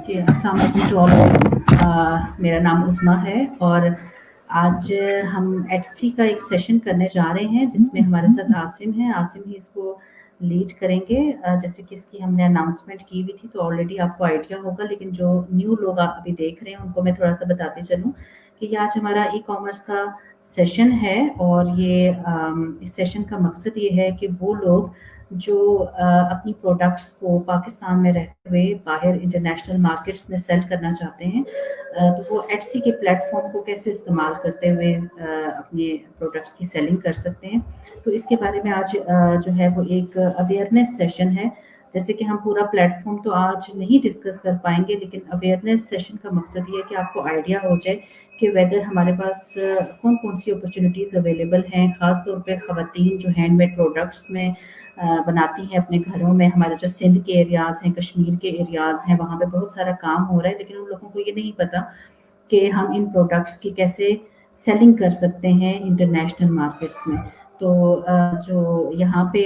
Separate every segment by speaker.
Speaker 1: जी, अस्सलाम वालेकुम to all of you. मेरा नाम उस्मा है और आज हम एटसी का एक सेशन करने जा रहे हैं जिसमें हमारे साथ आसिम है। आसिम ही इसको लीड करेंगे। जैसे कि इसकी हमने अनाउंसमेंट की हुई थी तो ऑलरेडी आपको आइडिया होगा, लेकिन जो न्यू लोग अभी देख रहे हैं उनको मैं थोड़ा सा बताते चलूँ कि ये आज हमारा ई कॉमर्स का सेशन है और ये इस सेशन का मकसद ये है कि वो लोग जो अपनी प्रोडक्ट्स को पाकिस्तान में रहते हुए बाहर इंटरनेशनल मार्केट्स में सेल करना चाहते हैं, तो वो एटसी के प्लेटफॉर्म को कैसे इस्तेमाल करते हुए अपने प्रोडक्ट्स की सेलिंग कर सकते हैं। तो इसके बारे में आज जो है वो एक अवेयरनेस सेशन है। जैसे कि हम पूरा प्लेटफॉर्म तो आज नहीं डिस्कस कर पाएंगे, लेकिन अवेयरनेस सेशन का मकसद ये है कि आपको आइडिया हो जाए कि वेदर हमारे पास कौन कौन सी अपॉर्चुनिटीज़ अवेलेबल हैं, ख़ास तौर पे ख़वातीन जो हैंडमेड प्रोडक्ट्स में बनाती हैं अपने घरों में। हमारे जो सिंध के एरियाज़ हैं, कश्मीर के एरियाज़ हैं, वहाँ पे बहुत सारा काम हो रहा है, लेकिन उन लोगों को ये नहीं पता कि हम इन प्रोडक्ट्स की कैसे सेलिंग कर सकते हैं इंटरनेशनल मार्केट्स में। तो जो यहाँ पे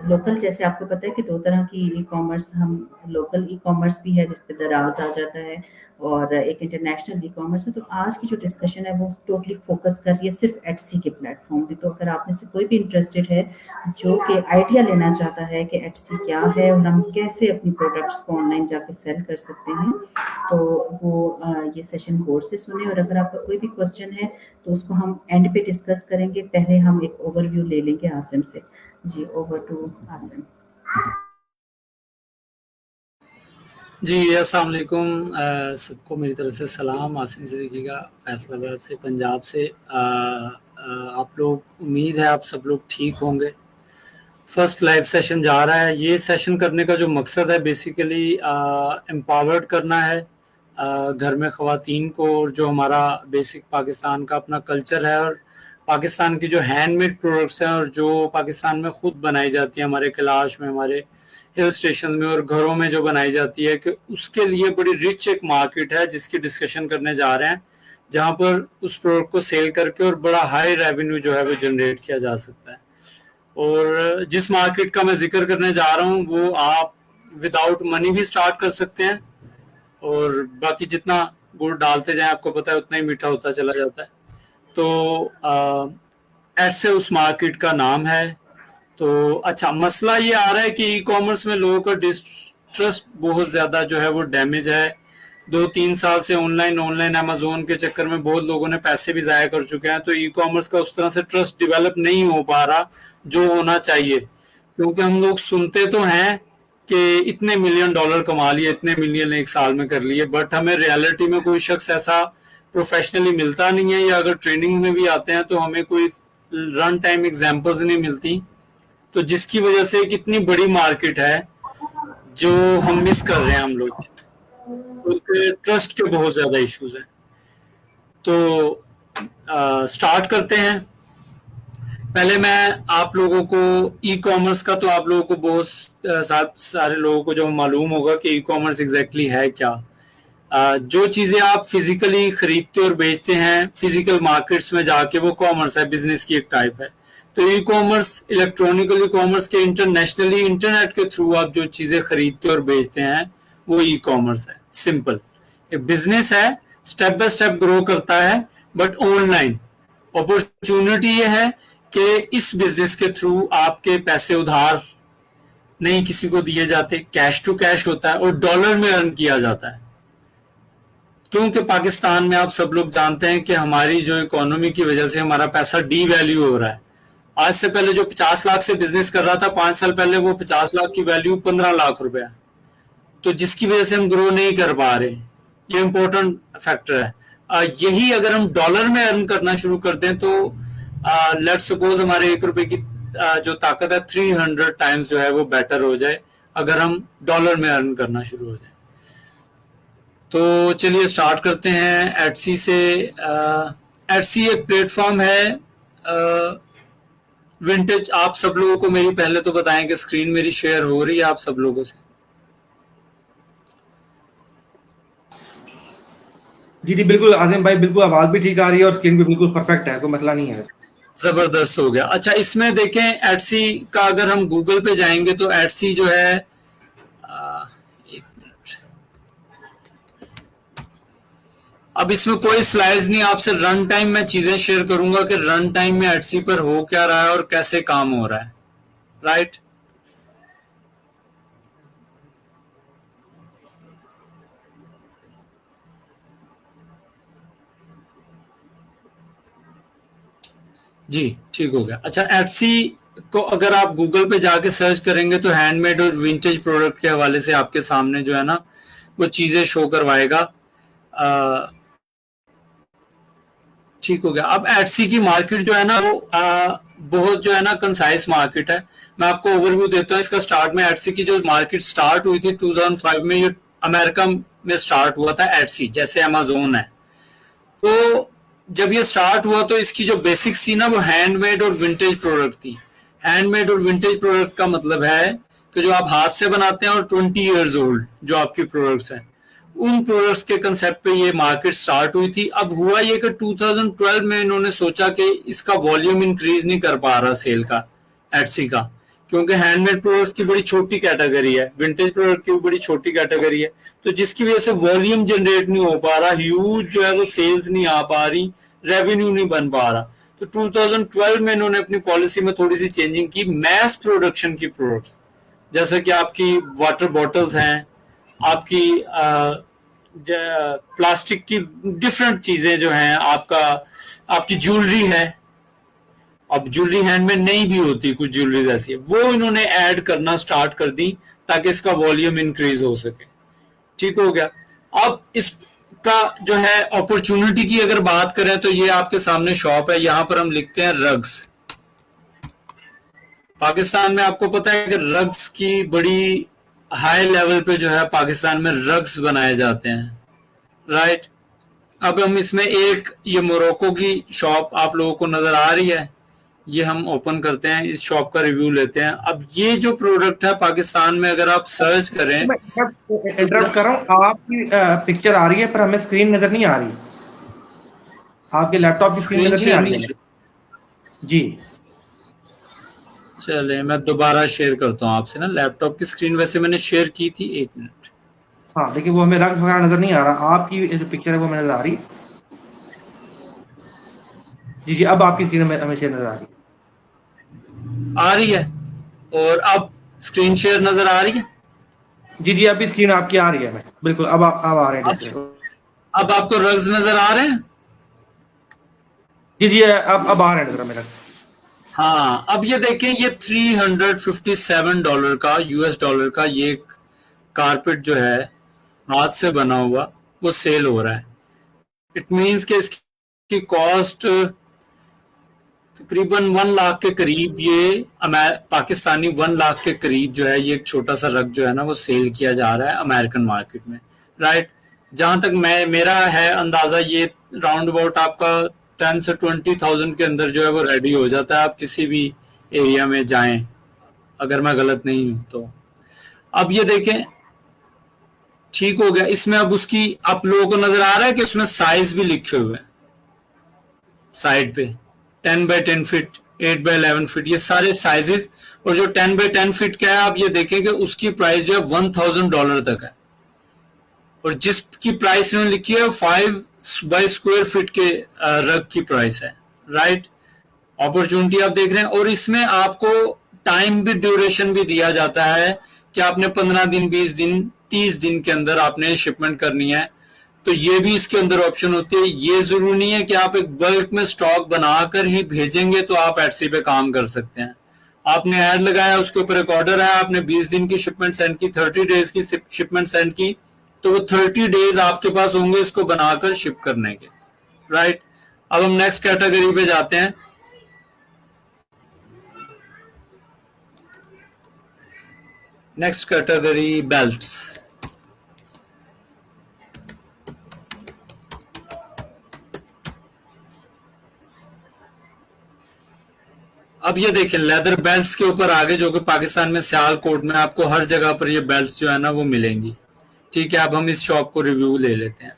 Speaker 1: लोकल, जैसे आपको पता है कि 2 तरह की ई-कॉमर्स, हम लोकल ई-कॉमर्स भी है जिस पे दराज़ आ जाता है और एक इंटरनेशनल ई-कॉमर्स है। तो आज की जो डिस्कशन है वो टोटली फ़ोकस कर रही है सिर्फ़ एटसी के प्लेटफ़ॉर्म पे। तो अगर आप में से कोई भी इंटरेस्टेड है जो कि आइडिया लेना चाहता है कि एटसी क्या है और हम कैसे अपनी प्रोडक्ट्स को ऑनलाइन जाके सेल कर सकते हैं, तो वो ये सेशन गौर से सुने। और अगर आपका कोई भी क्वेश्चन है तो उसको हम एंड पे डिस्कस करेंगे। पहले हम एक ओवरव्यू ले लेंगे आसिम से। जी, ओवर टू आसिम।
Speaker 2: जी, अस्सलाम वालेकुम। सबको मेरी तरफ से सलाम। आसिम सिद्दीकी का, फैसलाबाद से, पंजाब से। आप लोग, उम्मीद है आप सब लोग ठीक होंगे। फर्स्ट लाइव सेशन जा रहा है। ये सेशन करने का जो मकसद है बेसिकली एम्पावर्ड करना है घर में ख़वातीन को, और जो हमारा बेसिक पाकिस्तान का अपना कल्चर है और पाकिस्तान की जो हैंडमेड प्रोडक्ट्स हैं और जो पाकिस्तान में ख़ुद बनाई जाती है, हमारे कैलाश में, हमारे हिल स्टेशन में और घरों में जो बनाई जाती है, कि उसके लिए बड़ी रिच एक मार्केट है जिसकी डिस्कशन करने जा रहे हैं, जहाँ पर उस प्रोडक्ट को सेल करके और बड़ा हाई रेवेन्यू जो है वो जनरेट किया जा सकता है। और जिस मार्केट का मैं जिक्र करने जा रहा हूँ वो आप विदाउट मनी भी स्टार्ट कर सकते हैं, और बाकी जितना गुड़ डालते जाएं आपको पता है उतना ही मीठा होता चला जाता है। तो ऐसे उस मार्केट का नाम है। तो अच्छा, मसला ये आ रहा है कि ई कॉमर्स में लोगों का डिस्ट्रस्ट बहुत ज्यादा जो है वो डैमेज है। 2-3 साल से ऑनलाइन अमेज़न के चक्कर में बहुत लोगों ने पैसे भी जाया कर चुके हैं। तो ई कॉमर्स का उस तरह से ट्रस्ट डेवलप नहीं हो पा रहा जो होना चाहिए, क्योंकि हम लोग सुनते तो हैं कि इतने मिलियन डॉलर कमा लिए, इतने मिलियन एक साल में कर लिए, बट हमें रियलिटी में कोई शख्स ऐसा प्रोफेशनली मिलता नहीं है, या अगर ट्रेनिंग में भी आते हैं तो हमें कोई रन टाइम एग्जाम्पल्स नहीं मिलती। तो जिसकी वजह से एक इतनी बड़ी मार्केट है जो हम मिस कर रहे हैं हम लोग, उसके ट्रस्ट के बहुत ज्यादा इश्यूज हैं। तो स्टार्ट करते हैं। पहले मैं आप लोगों को ई कॉमर्स का, तो आप लोगों को बहुत सारे लोगों को जो मालूम होगा कि ई कॉमर्स एग्जैक्टली है क्या। जो चीजें आप फिजिकली खरीदते और बेचते हैं फिजिकल मार्केट्स में जाके, वो कॉमर्स है, बिजनेस की एक टाइप है। तो e commerce, electronical e commerce के इंटरनेशनली इंटरनेट के थ्रू आप जो चीजें खरीदते और बेचते हैं वो ई कॉमर्स है। सिंपल एक बिजनेस है, स्टेप बाय स्टेप ग्रो करता है, बट ऑनलाइन। अपॉर्चुनिटी ये है कि इस बिजनेस के थ्रू आपके पैसे उधार नहीं किसी को दिए जाते, कैश टू कैश होता है और डॉलर में अर्न किया जाता है। क्योंकि पाकिस्तान में आप सब लोग जानते हैं कि हमारी जो इकोनॉमी की वजह से हमारा पैसा डी वैल्यू हो रहा है। आज से पहले जो 50 लाख से बिजनेस कर रहा था, 5 साल पहले वो 50 लाख की वैल्यू 15 लाख रुपया, तो जिसकी वजह से हम ग्रो नहीं कर पा रहे। ये इंपॉर्टेंट फैक्टर है। यही अगर हम डॉलर में अर्न करना शुरू कर दें तो लेट्स सपोज हमारे 1 रुपए की जो ताकत है 300 टाइम्स जो है वो बेटर हो जाए अगर हम डॉलर में अर्न करना शुरू हो जाए। तो चलिए स्टार्ट करते हैं एटसी से। एटसी एक प्लेटफॉर्म है विंटेज। आप सब लोगों को मेरी पहले तो बताएं कि स्क्रीन मेरी शेयर हो रही है आप सब लोगों से?
Speaker 3: जी बिल्कुल आज़िम भाई, बिल्कुल आवाज भी ठीक आ रही है और स्क्रीन भी बिल्कुल परफेक्ट है, कोई मसला नहीं है।
Speaker 2: जबरदस्त हो गया। अच्छा, इसमें देखें एटसी का अगर हम गूगल पे जाएंगे तो एटसी जो है एक मिनट, अब इसमें कोई स्लाइड्स नहीं, आपसे रन टाइम में चीजें शेयर करूंगा कि रन टाइम में एटसी पर हो क्या रहा है और कैसे काम हो रहा है, राइट। जी ठीक हो गया। अच्छा, एटसी को अगर आप गूगल पे जाके सर्च करेंगे तो हैंडमेड और विंटेज प्रोडक्ट के हवाले से आपके सामने जो है ना वो चीजें शो करवाएगा। ठीक हो गया। अब एटसी की मार्केट जो है ना वो बहुत जो है ना कंसाइज मार्केट है। मैं आपको ओवरव्यू देता हूँ इसका। स्टार्ट में एटसी की जो मार्केट स्टार्ट हुई थी 2005 में, ये अमेरिका में स्टार्ट हुआ था एटसी, जैसे अमेज़न है। तो जब ये स्टार्ट हुआ तो इसकी जो बेसिक्स थी ना वो हैंडमेड और विंटेज प्रोडक्ट थी। हैंडमेड और विंटेज प्रोडक्ट का मतलब है कि जो आप हाथ से बनाते हैं और 20 इयर्स ओल्ड जो आपकी प्रोडक्ट्स हैं, उन प्रोडक्ट्स के कंसेप्ट पे ये मार्केट स्टार्ट हुई थी। अब हुआ ये कि 2012 में इन्होंने सोचा कि इसका वॉल्यूम इंक्रीज नहीं कर पा रहा सेल का, एटसी का, क्योंकि हैंडमेड प्रोडक्ट्स की बड़ी छोटी कैटेगरी है, विंटेज प्रोडक्ट की भी बड़ी छोटी कैटेगरी है, तो जिसकी वजह से वॉल्यूम जनरेट नहीं हो पा रहा, ह्यूज जो है वो सेल्स नहीं आ पा रही, रेवेन्यू नहीं बन पा रहा। तो 2012 में इन्होंने अपनी पॉलिसी में थोड़ी सी चेंजिंग की। मैस प्रोडक्शन की प्रोडक्ट्स जैसे कि आपकी वाटर बॉटल्स हैं, आपकी प्लास्टिक की डिफरेंट चीजें जो हैं, आपकी ज्वेलरी है। अब ज्वेलरी हैंडमेड नहीं भी होती, कुछ ज्वेलरीज ऐसी है, वो इन्होंने ऐड करना स्टार्ट कर दी ताकि इसका वॉल्यूम इंक्रीज हो सके। ठीक हो गया। अब इसका जो है अपॉर्चुनिटी की अगर बात करें तो ये आपके सामने शॉप है, यहां पर हम लिखते हैं रग्स। पाकिस्तान में आपको पता है कि रग्स की बड़ी हाई लेवल पे जो है पाकिस्तान में रग्स बनाए जाते हैं, राइट। अब हम इसमें एक ये मोरक्को की शॉप आप लोगों को नजर आ रही है, ये हम ओपन करते हैं, इस शॉप का रिव्यू लेते हैं। अब ये जो प्रोडक्ट है पाकिस्तान में अगर आप सर्च करें,
Speaker 3: इंटरप्ट कर रहा हूँ, आपकी पिक्चर आ रही है पर हमें स्क्रीन नजर नहीं आ रही, आपके लैपटॉप की स्क्रीन नजर नहीं आ रही है जी।
Speaker 2: चले मैं दोबारा शेयर करता हूँ आपसे ना, लैपटॉप की स्क्रीन वैसे मैंने शेयर की थी, 1 मिनट।
Speaker 3: हाँ, लेकिन वो हमें रंग वगैरह नजर नहीं आ रहा, आपकी जो पिक्चर है वो हमें नजर आ रही। जी जी, अब आपकी स्क्रीन हमें शेयर नजर
Speaker 2: आ रही है। और अब स्क्रीन शेयर नजर आ रही है।
Speaker 3: जी जी, अभी स्क्रीन आपकी आ रही है, बिल्कुल अब आ रहे हैं।
Speaker 2: अब आपको रग्स नजर आ रहे हैं?
Speaker 3: जी जी, अब आ रहे हैं नजर मेरा।
Speaker 2: हाँ, अब ये देखें, ये $357 का, US डॉलर का ये कारपेट जो है हाथ से बना हुआ वो सेल हो रहा है। इट मींस कि इसकी कॉस्ट तकरीबन 1 लाख के करीब, ये पाकिस्तानी 1 लाख के करीब जो है ये एक छोटा सा रग जो है ना वो सेल किया जा रहा है अमेरिकन मार्केट में, राइट। जहां तक मेरा है अंदाजा, ये राउंड अबाउट आपका 10 से 20,000 के अंदर जो है वो रेडी हो जाता है। आप किसी भी एरिया में जाएं, अगर मैं गलत नहीं हूं तो। अब ये देखें, ठीक हो गया। इसमें अब उसकी आप लोगों को नजर आ रहा है कि उसमें साइज भी लिखे हुए हैं साइड पे, 10 बाय 10 फीट, 8 बाय 11 फीट, ये सारे साइजेस। और जो 10 बाय 10 फीट का है आप ये देखें कि उसकी प्राइस जो है $1,000 तक है, और जिसकी प्राइस इन्होंने लिखी है 5 बाय स्क्वायर फीट के रग की प्राइस है, राइट। अपॉर्चुनिटी आप देख रहे हैं। और इसमें आपको टाइम भी, ड्यूरेशन भी दिया जाता है कि आपने 15 दिन, 20 दिन, 30 दिन के अंदर आपने शिपमेंट करनी है, तो ये भी इसके अंदर ऑप्शन होती है। ये जरूरी नहीं है कि आप एक बल्क में स्टॉक बनाकर ही भेजेंगे तो आप एटसी पे काम कर सकते हैं। आपने ऐड लगाया, उसके ऊपर एक ऑर्डर है, आपने 20 दिन की शिपमेंट सेंड की, 30 डेज की शिपमेंट सेंड की, तो वो 30 डेज आपके पास होंगे इसको बनाकर शिप करने के, राइट। अब हम नेक्स्ट कैटेगरी पे जाते हैं। Next category belts. अब ये देखें, लेदर बेल्ट्स के ऊपर आगे, जो कि पाकिस्तान में सियालकोट में आपको हर जगह पर ये बेल्ट्स जो है ना वो मिलेंगी, ठीक है। अब हम इस शॉप को रिव्यू ले लेते हैं।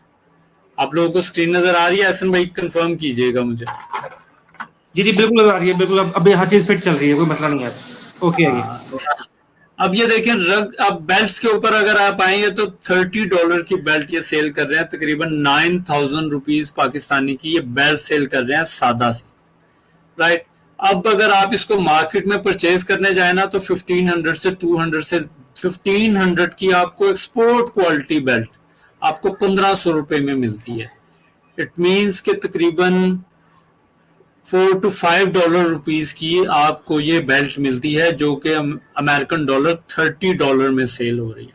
Speaker 2: आप लोगों को स्क्रीन नजर आ रही है? एहसन भाई कंफर्म कीजिएगा मुझे।
Speaker 3: जी जी, बिल्कुल नजर आ रही है, बिल्कुल। अब हर चीज फिट चल रही है, कोई मसला नहीं है। ओके है।
Speaker 2: अब ये देखें अब बेल्ट्स के ऊपर अगर आप आएंगे तो $30 की बेल्ट ये सेल कर रहे हैं, तकरीबन 9,000 रुपीज पाकिस्तानी की ये बेल्ट सेल कर रहे हैं सादा सी, राइट। अब अगर आप इसको मार्केट में परचेज करने जाए ना तो 1500 से 200 से 1500 की आपको एक्सपोर्ट क्वालिटी बेल्ट आपको 1500 रुपए में मिलती है। इट मीन्स के तकरीबन $4 to $5 रुपीज की आपको ये बेल्ट मिलती है, जो कि अमेरिकन डॉलर $30 में सेल हो रही है,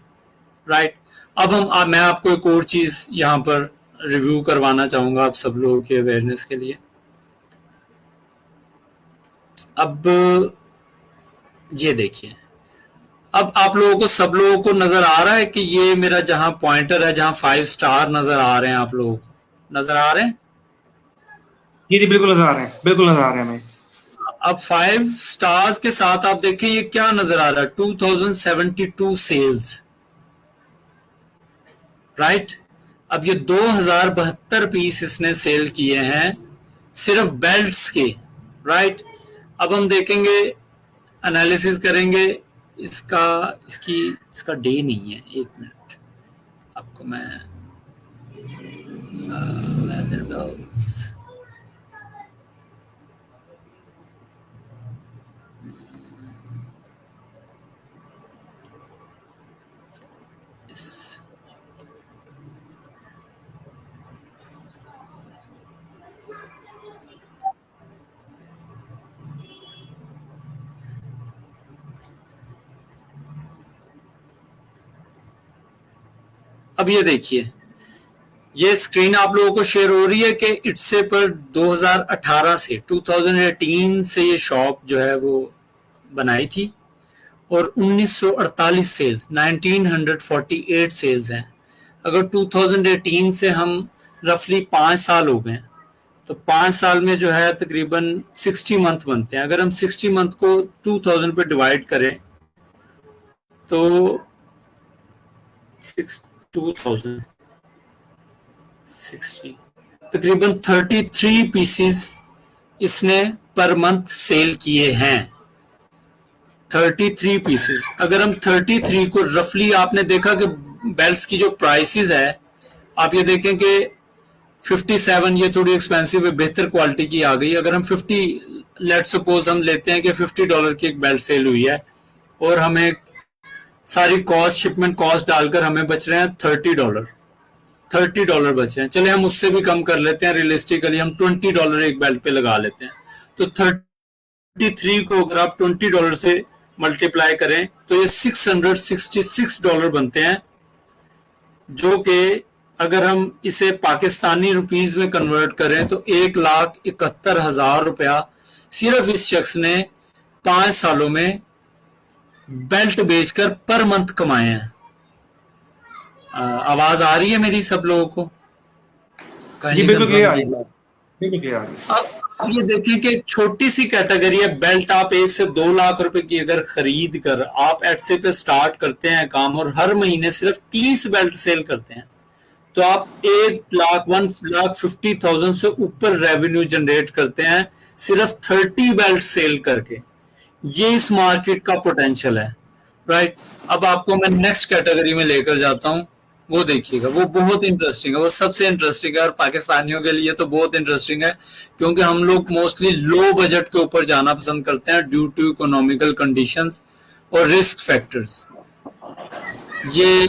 Speaker 2: राइट। अब मैं आपको एक और चीज यहाँ पर रिव्यू करवाना चाहूंगा आप सब लोगों के अवेयरनेस के लिए। अब ये देखिए, अब आप लोगों को सब लोगों को नजर आ रहा है कि ये मेरा जहां पॉइंटर है, जहां 5 स्टार नजर आ रहे हैं, आप लोगों को नजर आ रहे हैं?
Speaker 3: जी बिल्कुल नजर आ रहे हैं, बिल्कुल नजर आ रहे हैं हमें।
Speaker 2: अब 5 स्टार्स के साथ आप देखें ये क्या नजर आ रहा है, 2072 सेल्स, राइट। अब ये 2072 पीस इसने सेल किए हैं सिर्फ बेल्ट्स के, राइट। अब हम देखेंगे, एनालिसिस करेंगे इसका डे नहीं है, एक मिनट आपको मैं अब ये देखिए, ये स्क्रीन आप लोगों को शेयर हो रही है कि इट्से पर 2018 से 2018 से ये शॉप जो है वो बनाई थी और 1948 सेल्स 1948 सेल्स हैं। अगर 2018 से हम रफली 5 साल हो गए तो 5 साल में जो है तकरीबन 60 मंथ बनते हैं। अगर हम 60 मंथ को 2000 पे डिवाइड करें तो 2060 तकरीबन 33 पीसेस इसने पर मंथ सेल किए हैं, 33 पीसेस। अगर हम 33 को रफली, आपने देखा कि बेल्ट्स की जो प्राइसेस है, आप ये देखें कि 57 ये थोड़ी एक्सपेंसिव है, बेहतर क्वालिटी की आ गई। अगर हम 50 लेट सपोज हम लेते हैं कि $50 की एक बेल्ट सेल हुई है और हमें सारी कॉस्ट, शिपमेंट कॉस्ट डालकर हमें बच रहे हैं $30 बच रहे हैं। चले हम उससे भी कम कर लेते हैं, रियलिस्टिकली हम $20 एक बेल्ट पे लगा लेते हैं। तो 33 को अगर आप $20 से मल्टीप्लाई करें तो ये $666 बनते हैं, जो कि अगर हम इसे पाकिस्तानी रुपीज में कन्वर्ट करें तो 1,71,000 रुपया सिर्फ इस शख्स ने 5 सालों में बेल्ट बेचकर पर मंथ कमाए हैं। आवाज आ रही है मेरी सब लोगों को?
Speaker 3: जी बिल्कुल क्लियर आ रही है, बिल्कुल क्लियर आ रही है।
Speaker 2: अब ये देखिए कि छोटी सी कैटेगरी है बेल्ट, आप 1 से 2 लाख रुपए की अगर खरीद कर आप एटसे पे स्टार्ट करते हैं काम और हर महीने सिर्फ 30 बेल्ट सेल करते हैं तो आप 1,50,000 से ऊपर रेवेन्यू जनरेट करते हैं सिर्फ 30 बेल्ट सेल करके। ये इस मार्केट का पोटेंशियल है, राइट। अब आपको मैं नेक्स्ट कैटेगरी में लेकर जाता हूं, वो देखिएगा, वो बहुत इंटरेस्टिंग है, वो सबसे इंटरेस्टिंग है और पाकिस्तानियों के लिए तो बहुत इंटरेस्टिंग है क्योंकि हम लोग मोस्टली लो बजट के ऊपर जाना पसंद करते हैं ड्यू टू इकोनॉमिकल कंडीशंस और रिस्क फैक्टर्स। ये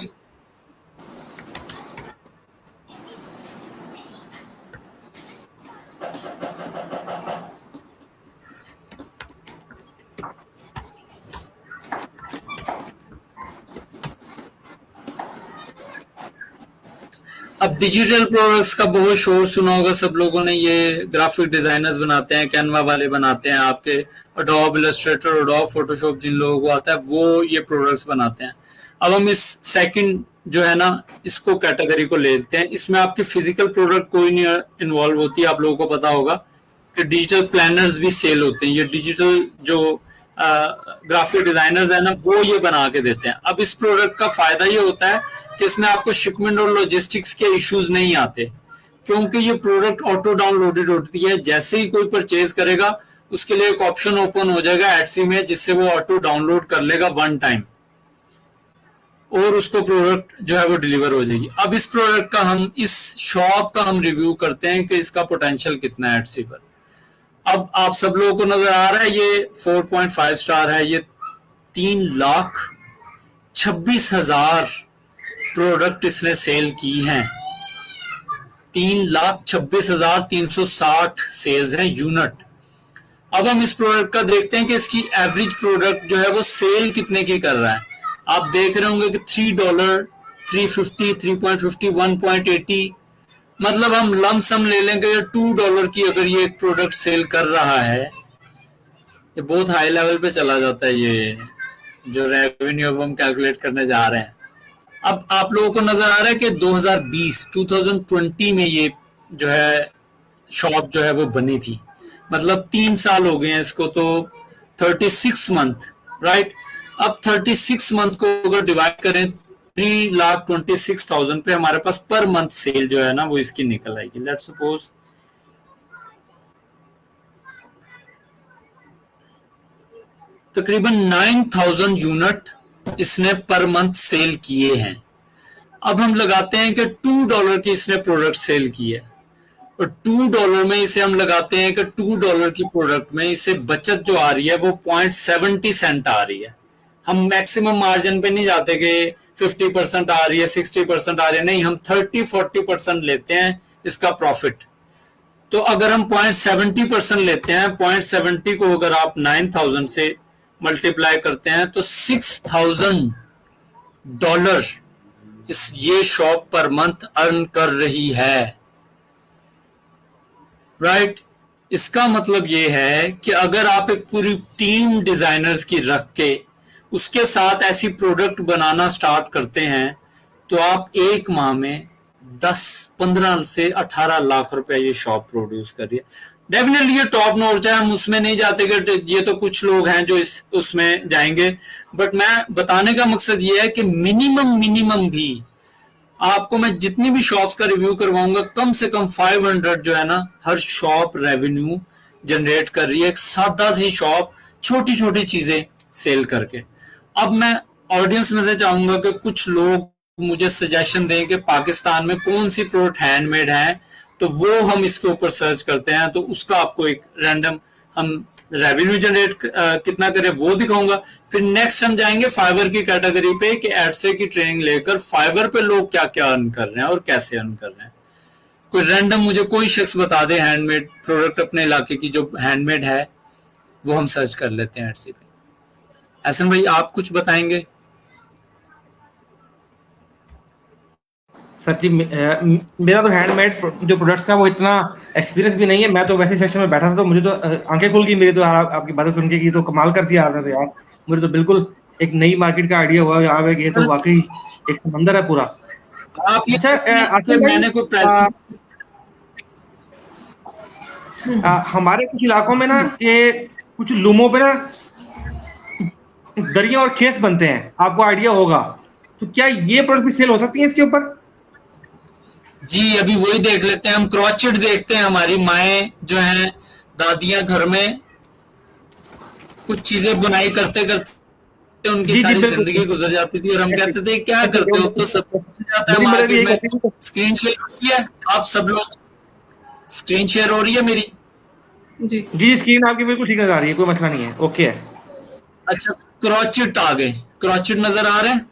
Speaker 2: अब डिजिटल प्रोडक्ट्स का बहुत शोर सुना होगा सब लोगों ने। ये ग्राफिक डिजाइनर्स बनाते हैं, कैनवा वाले बनाते हैं, आपके एडोब इलस्ट्रेटर, एडोब फोटोशॉप जिन लोगों को आता है वो ये प्रोडक्ट्स बनाते हैं। अब हम इस सेकंड जो है ना इसको कैटेगरी को लेते हैं। इसमें आपकी फिजिकल प्रोडक्ट कोई नहीं इन्वॉल्व होती। आप लोगों को पता होगा कि डिजिटल प्लानर्स भी सेल होते हैं। ये डिजिटल जो ग्राफिक डिजाइनर्स है ना वो ये बना के देते हैं। अब इस प्रोडक्ट का फायदा ये होता है कि इसमें आपको शिपमेंट और लॉजिस्टिक्स के इश्यूज नहीं आते क्योंकि ये प्रोडक्ट ऑटो डाउनलोडेड होती है। जैसे ही कोई परचेज करेगा उसके लिए एक ऑप्शन ओपन हो जाएगा एटसी में जिससे वो ऑटो डाउनलोड कर लेगा वन टाइम, और उसको प्रोडक्ट जो है वो डिलीवर हो जाएगी। अब इस प्रोडक्ट का हम, इस शॉप का हम रिव्यू करते हैं कि इसका पोटेंशियल कितना है एटसी पर। अब आप सब लोगों को नजर आ रहा है ये 4.5 स्टार है, ये 3,26,000 प्रोडक्ट इसने सेल की हैं। 3,26,360 सेल्स हैं यूनिट। अब हम इस प्रोडक्ट का देखते हैं कि इसकी एवरेज प्रोडक्ट जो है वो सेल कितने की कर रहा है। आप देख रहे होंगे कि $3, 350, 3.50, 1.80, मतलब हम लमसम ले लेंगे $2 की अगर ये एक प्रोडक्ट सेल कर रहा है, ये बहुत हाई लेवल पे चला जाता है ये जो रेवेन्यू अब हम कैलकुलेट करने जा रहे हैं। अब आप लोगों को नजर आ रहा है कि 2020 में ये जो है शॉप जो है वो बनी थी, मतलब 3 साल हो गए हैं इसको, तो 36 मंथ, राइट। अब 36 मंथ को अगर डिवाइड करें 3,26,000 पे, हमारे पास पर मंथ सेल जो है ना वो इसकी निकल आएगी। लेट्स सपोज तकरीबन 9,000 यूनिट इसने पर मंथ सेल किए हैं। अब हम लगाते हैं कि $2 की इसने प्रोडक्ट सेल की है, और $2 में इसे हम लगाते हैं कि $2 की प्रोडक्ट में इसे बचत जो आ रही है वो 0.70 सेंट आ रही है। हम मैक्सिमम मार्जिन पे नहीं जाते कि 50% आ रही है, 60% आ रही है, नहीं, हम 30-40% लेते हैं इसका प्रॉफिट। तो अगर हम 0.70% लेते हैं, 0.70 को अगर आप 9,000 से मल्टीप्लाई करते हैं तो $6,000 इस ये शॉप पर मंथ अर्न कर रही है, राइट। इसका मतलब ये है कि अगर आप एक पूरी टीम डिजाइनर्स की रख के उसके साथ ऐसी प्रोडक्ट बनाना स्टार्ट करते हैं तो आप एक माह में 10-15 से 18 लाख रुपए ये शॉप प्रोड्यूस कर रही है। डेफिनेटली ये टॉप नॉच है, हम उसमें नहीं जाते कि ये तो कुछ लोग हैं जो उसमें जाएंगे, बट मैं बताने का मकसद ये है कि मिनिमम भी आपको मैं जितनी भी शॉप्स का रिव्यू करवाऊंगा कम से कम 500 जो है ना हर शॉप रेवेन्यू जनरेट कर रही है, एक सादा सी शॉप छोटी छोटी चीजें सेल करके। अब मैं ऑडियंस में से चाहूंगा कि कुछ लोग मुझे सजेशन दें कि पाकिस्तान में कौन सी प्रोडक्ट हैंडमेड है, तो वो हम इसके ऊपर सर्च करते हैं, तो उसका आपको एक रैंडम हम रेवेन्यू जनरेट कितना करे वो दिखाऊंगा। फिर नेक्स्ट हम जाएंगे फाइवर की कैटेगरी पे कि एडसे की ट्रेनिंग लेकर फाइवर पे लोग क्या क्या अर्न कर रहे हैं और कैसे अर्न कर रहे हैं। कोई रैंडम मुझे कोई शख्स बता दे हैंडमेड प्रोडक्ट अपने इलाके की जो हैंडमेड है, वो हम सर्च कर लेते हैं एडसे पे। एहसन भाई आप कुछ बताएंगे?
Speaker 3: सर जी मेरा तो हैंडमेड जो प्रोडक्ट्स का वो इतना एक्सपीरियंस भी नहीं है। मैं तो वैसे सेशन में बैठा था तो मुझे तो आंखें खुल गई मेरी, तो आपकी बातें सुन के की तो कमाल कर दिया आपने तो यार। मुझे तो बिल्कुल एक नई मार्केट का आइडिया हुआ यहाँ पे, ये तो वाकई एक समंदर है पूरा।
Speaker 2: आप ये
Speaker 3: अच्छा
Speaker 2: मैंने कोई
Speaker 3: हमारे कुछ इलाकों में ना ये कुछ लूमों पे ना दरिया और खेस बनते हैं, आपको आइडिया होगा, तो क्या ये प्रोडक्ट भी सेल हो सकती है इसके ऊपर?
Speaker 2: जी अभी वही देख लेते हैं हम। क्रॉचेट देखते हैं, हमारी माएँ जो हैं दादियां घर में कुछ चीजें बुनाई करते करते उनकी सारी जिंदगी गुजर जाती थी और हम कहते थे क्या करते हो, तो सब जाता है मार्केट में। स्क्रीन शेयर हो रही है आप सब लोग? स्क्रीन शेयर हो रही है मेरी?
Speaker 3: जी स्क्रीन आपकी बिल्कुल ठीक नजर आ रही है, कोई मसला नहीं है, ओके है।
Speaker 2: अच्छा क्रॉचेट आ गए, क्रॉचेट नजर आ रहे हैं?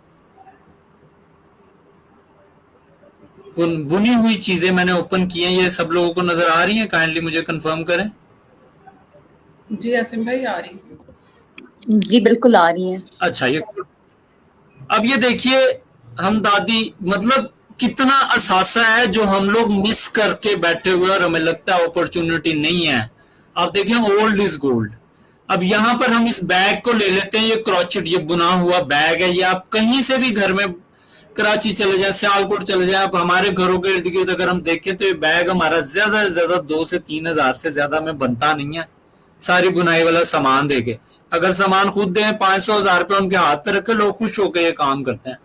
Speaker 2: बुनी हुई चीजें मैंने ओपन की हैं, ये सब लोगों को नजर आ रही हैं? काइंडली मुझे कंफर्म करें।
Speaker 4: जी आसिम भाई आ रही है।
Speaker 5: जी बिल्कुल आ रही है।
Speaker 2: अच्छा ये अब ये देखिए हम दादी मतलब कितना असासा है जो हम लोग मिस करके बैठे हुए और हमें लगता है अपॉर्चुनिटी नहीं है। आप देखें ओल्ड इज गोल्ड। अब यहां पर हम इस बैग को ले लेते हैं, ये क्रॉचेट ये बुना हुआ बैग है, ये आप कहीं से भी घर में कराची चले जाए, सियालकोट चले जाए, आप हमारे घरों के इर्द गिर्द अगर हम देखें तो ये बैग हमारा ज्यादा से ज्यादा 2 से 3 हजार से ज्यादा में बनता नहीं है सारी बुनाई वाला सामान देके। अगर सामान खुद दें 500-1000 रुपये उनके हाथ पे रखे, लोग खुश होकर ये काम करते हैं।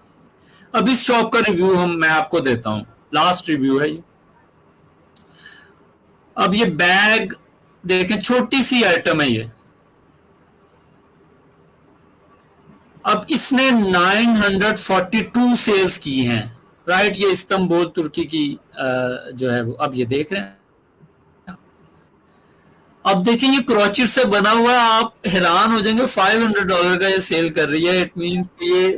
Speaker 2: अब इस शॉप का रिव्यू मैं आपको देता हूं, लास्ट रिव्यू है ये। अब ये बैग देखें, छोटी सी आइटम है ये। अब इसने 942 सेल्स की हैं, राइट। ये इस्तांबुल तुर्की की जो है वो अब ये देख रहे हैं। अब देखिए ये क्रॉचेट से बना हुआ है, आप हैरान हो जाएंगे, $500 का ये सेल कर रही है। इट मींस ये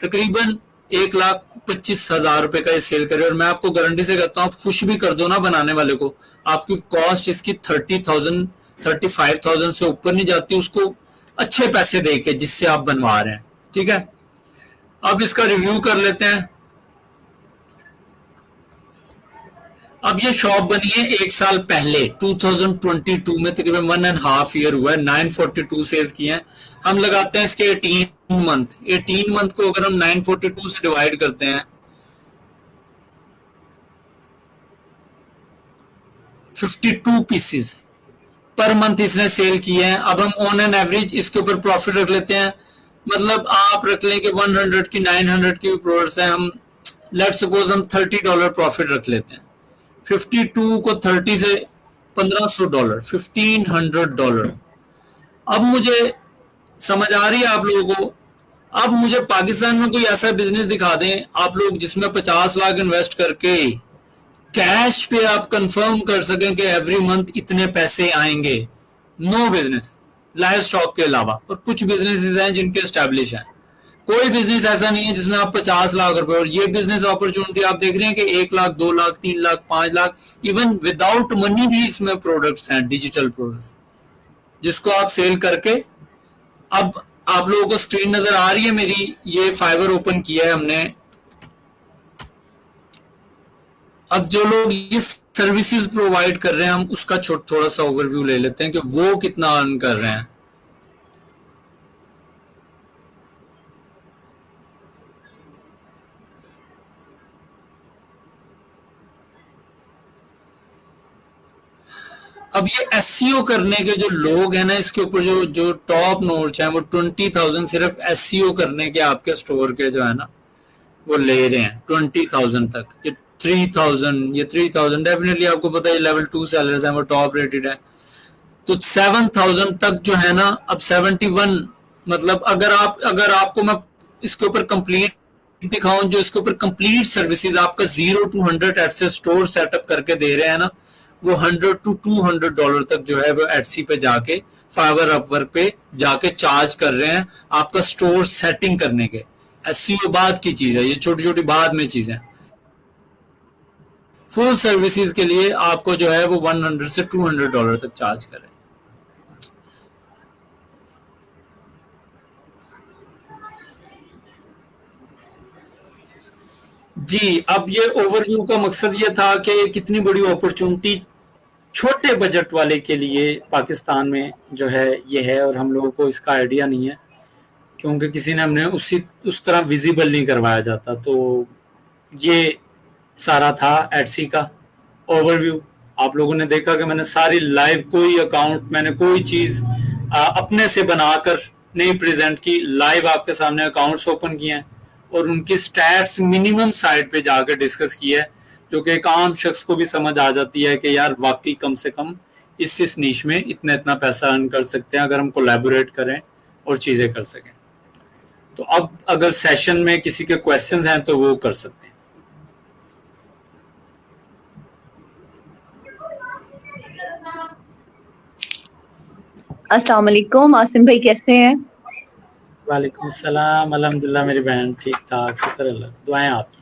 Speaker 2: तकरीबन 1,25,000 रुपए का ये सेल कर रही है। और मैं आपको गारंटी से कहता हूँ, आप खुश भी कर दो ना बनाने वाले को, आपकी कॉस्ट इसकी 30,000 35,000 से ऊपर नहीं जाती, उसको अच्छे पैसे दे के जिससे आप बनवा रहे हैं, ठीक है। अब इसका रिव्यू कर लेते हैं। अब ये शॉप बनी है 1 साल पहले 2022 में, तकरीबन 1.5 ईयर हुआ है। 942 सेल्स की हैं। हम लगाते हैं इसके 18 मंथ को अगर हम 942 से डिवाइड करते हैं, 52 पीसेस पर मंथ इसने सेल किए हैं। अब हम ऑन एन एवरेज इसके ऊपर प्रॉफिट रख लेते हैं, मतलब आप रख लें कि 100 की 900 की प्रोडक्ट्स हैं, हम लेट सपोज हम $30 प्रॉफिट रख लेते हैं। 52 को 30 से $1,500, $1,500। अब मुझे समझ आ रही है आप लोगों को। अब मुझे पाकिस्तान में कोई ऐसा बिजनेस दिखा दें आप लोग जिसमें 50 लाख इन्वेस्ट करके कैश पे आप कंफर्म कर सकें कि एवरी मंथ इतने पैसे आएंगे। नो बिजनेस लाइव स्टॉक के अलावा, और कुछ बिजनेसेस हैं जिनके एस्टैब्लिश हैं। कोई बिजनेस ऐसा नहीं है जिसमें आप 50 लाख रुपए, और ये बिजनेस अपॉर्चुनिटी आप देख रहे हैं कि 1 lakh, 2 lakh, 3 lakh, 5 lakh, even without money भी इसमें प्रोडक्ट्स हैं, डिजिटल प्रोडक्ट्स, जिसको आप सेल करके। अब आप लोगों को स्क्रीन नजर आ रही है मेरी, ये फाइवर ओपन किया है हमने। अब जो लोग ये सर्विसेज प्रोवाइड कर रहे हैं, हम उसका थोड़ा सा ओवरव्यू ले लेते हैं कि वो कितना अर्न कर रहे हैं। अब ये एसईओ करने के जो लोग हैं ना, इसके ऊपर जो टॉप नोट्स हैं, वो 20,000 सिर्फ एसईओ करने के आपके स्टोर के जो है ना वो ले रहे हैं 20,000 तक। ये 3,000 डेफिनेटली आपको पता है लेवल 2 सेलर्स हैं, वो टॉप रेटेड है। तो 7,000 तक जो है ना, अब 71, मतलब अगर आपको मैं इसके ऊपर कंप्लीट दिखाऊं, जो इसके ऊपर कंप्लीट सर्विसेज आपका 0 to 100 एडसे स्टोर सेटअप करके दे रहे हैं ना, वो $100 to $200 तक जो है वो एडसी पे जाके, फाइवर अपवर्क पे जाके चार्ज कर रहे हैं आपका स्टोर सेटिंग करने के। एसईओ बाद की चीज है, ये छोटी छोटी बाद में चीजें। फुल सर्विसेज के लिए आपको जो है वो $100 से $200 तक चार्ज करें। जी, अब ये ओवरव्यू का मकसद ये था कि कितनी बड़ी अपॉर्चुनिटी छोटे बजट वाले के लिए पाकिस्तान में जो है ये है, और हम लोगों को इसका आइडिया नहीं है क्योंकि किसी ने हमने उस तरह विजिबल नहीं करवाया जाता। तो ये सारा था एडसी का ओवरव्यू। आप लोगों ने देखा कि मैंने सारी लाइव, कोई अकाउंट, मैंने कोई चीज अपने से बनाकर नहीं प्रेजेंट की, लाइव आपके सामने अकाउंट्स ओपन किए हैं और उनकी स्टैट्स मिनिमम साइड पे जाकर डिस्कस किया है, जो कि एक आम शख्स को भी समझ आ जाती है कि यार वाकई कम से कम इस नीश में इतना पैसा अर्न कर सकते हैं अगर हम कोलैबोरेट करें और चीजें कर सकें। तो अब अगर सेशन में किसी के क्वेश्चंस हैं तो वो कर सकते हैं।
Speaker 5: अस्सलाम वालेकुम, आसिम भाई कैसे हैं?
Speaker 2: वालेकुम सलाम, अल्हम्दुलिल्लाह मेरी बहन ठीक ठाक, शुक्र अल्लाह, दुआएं आपकी।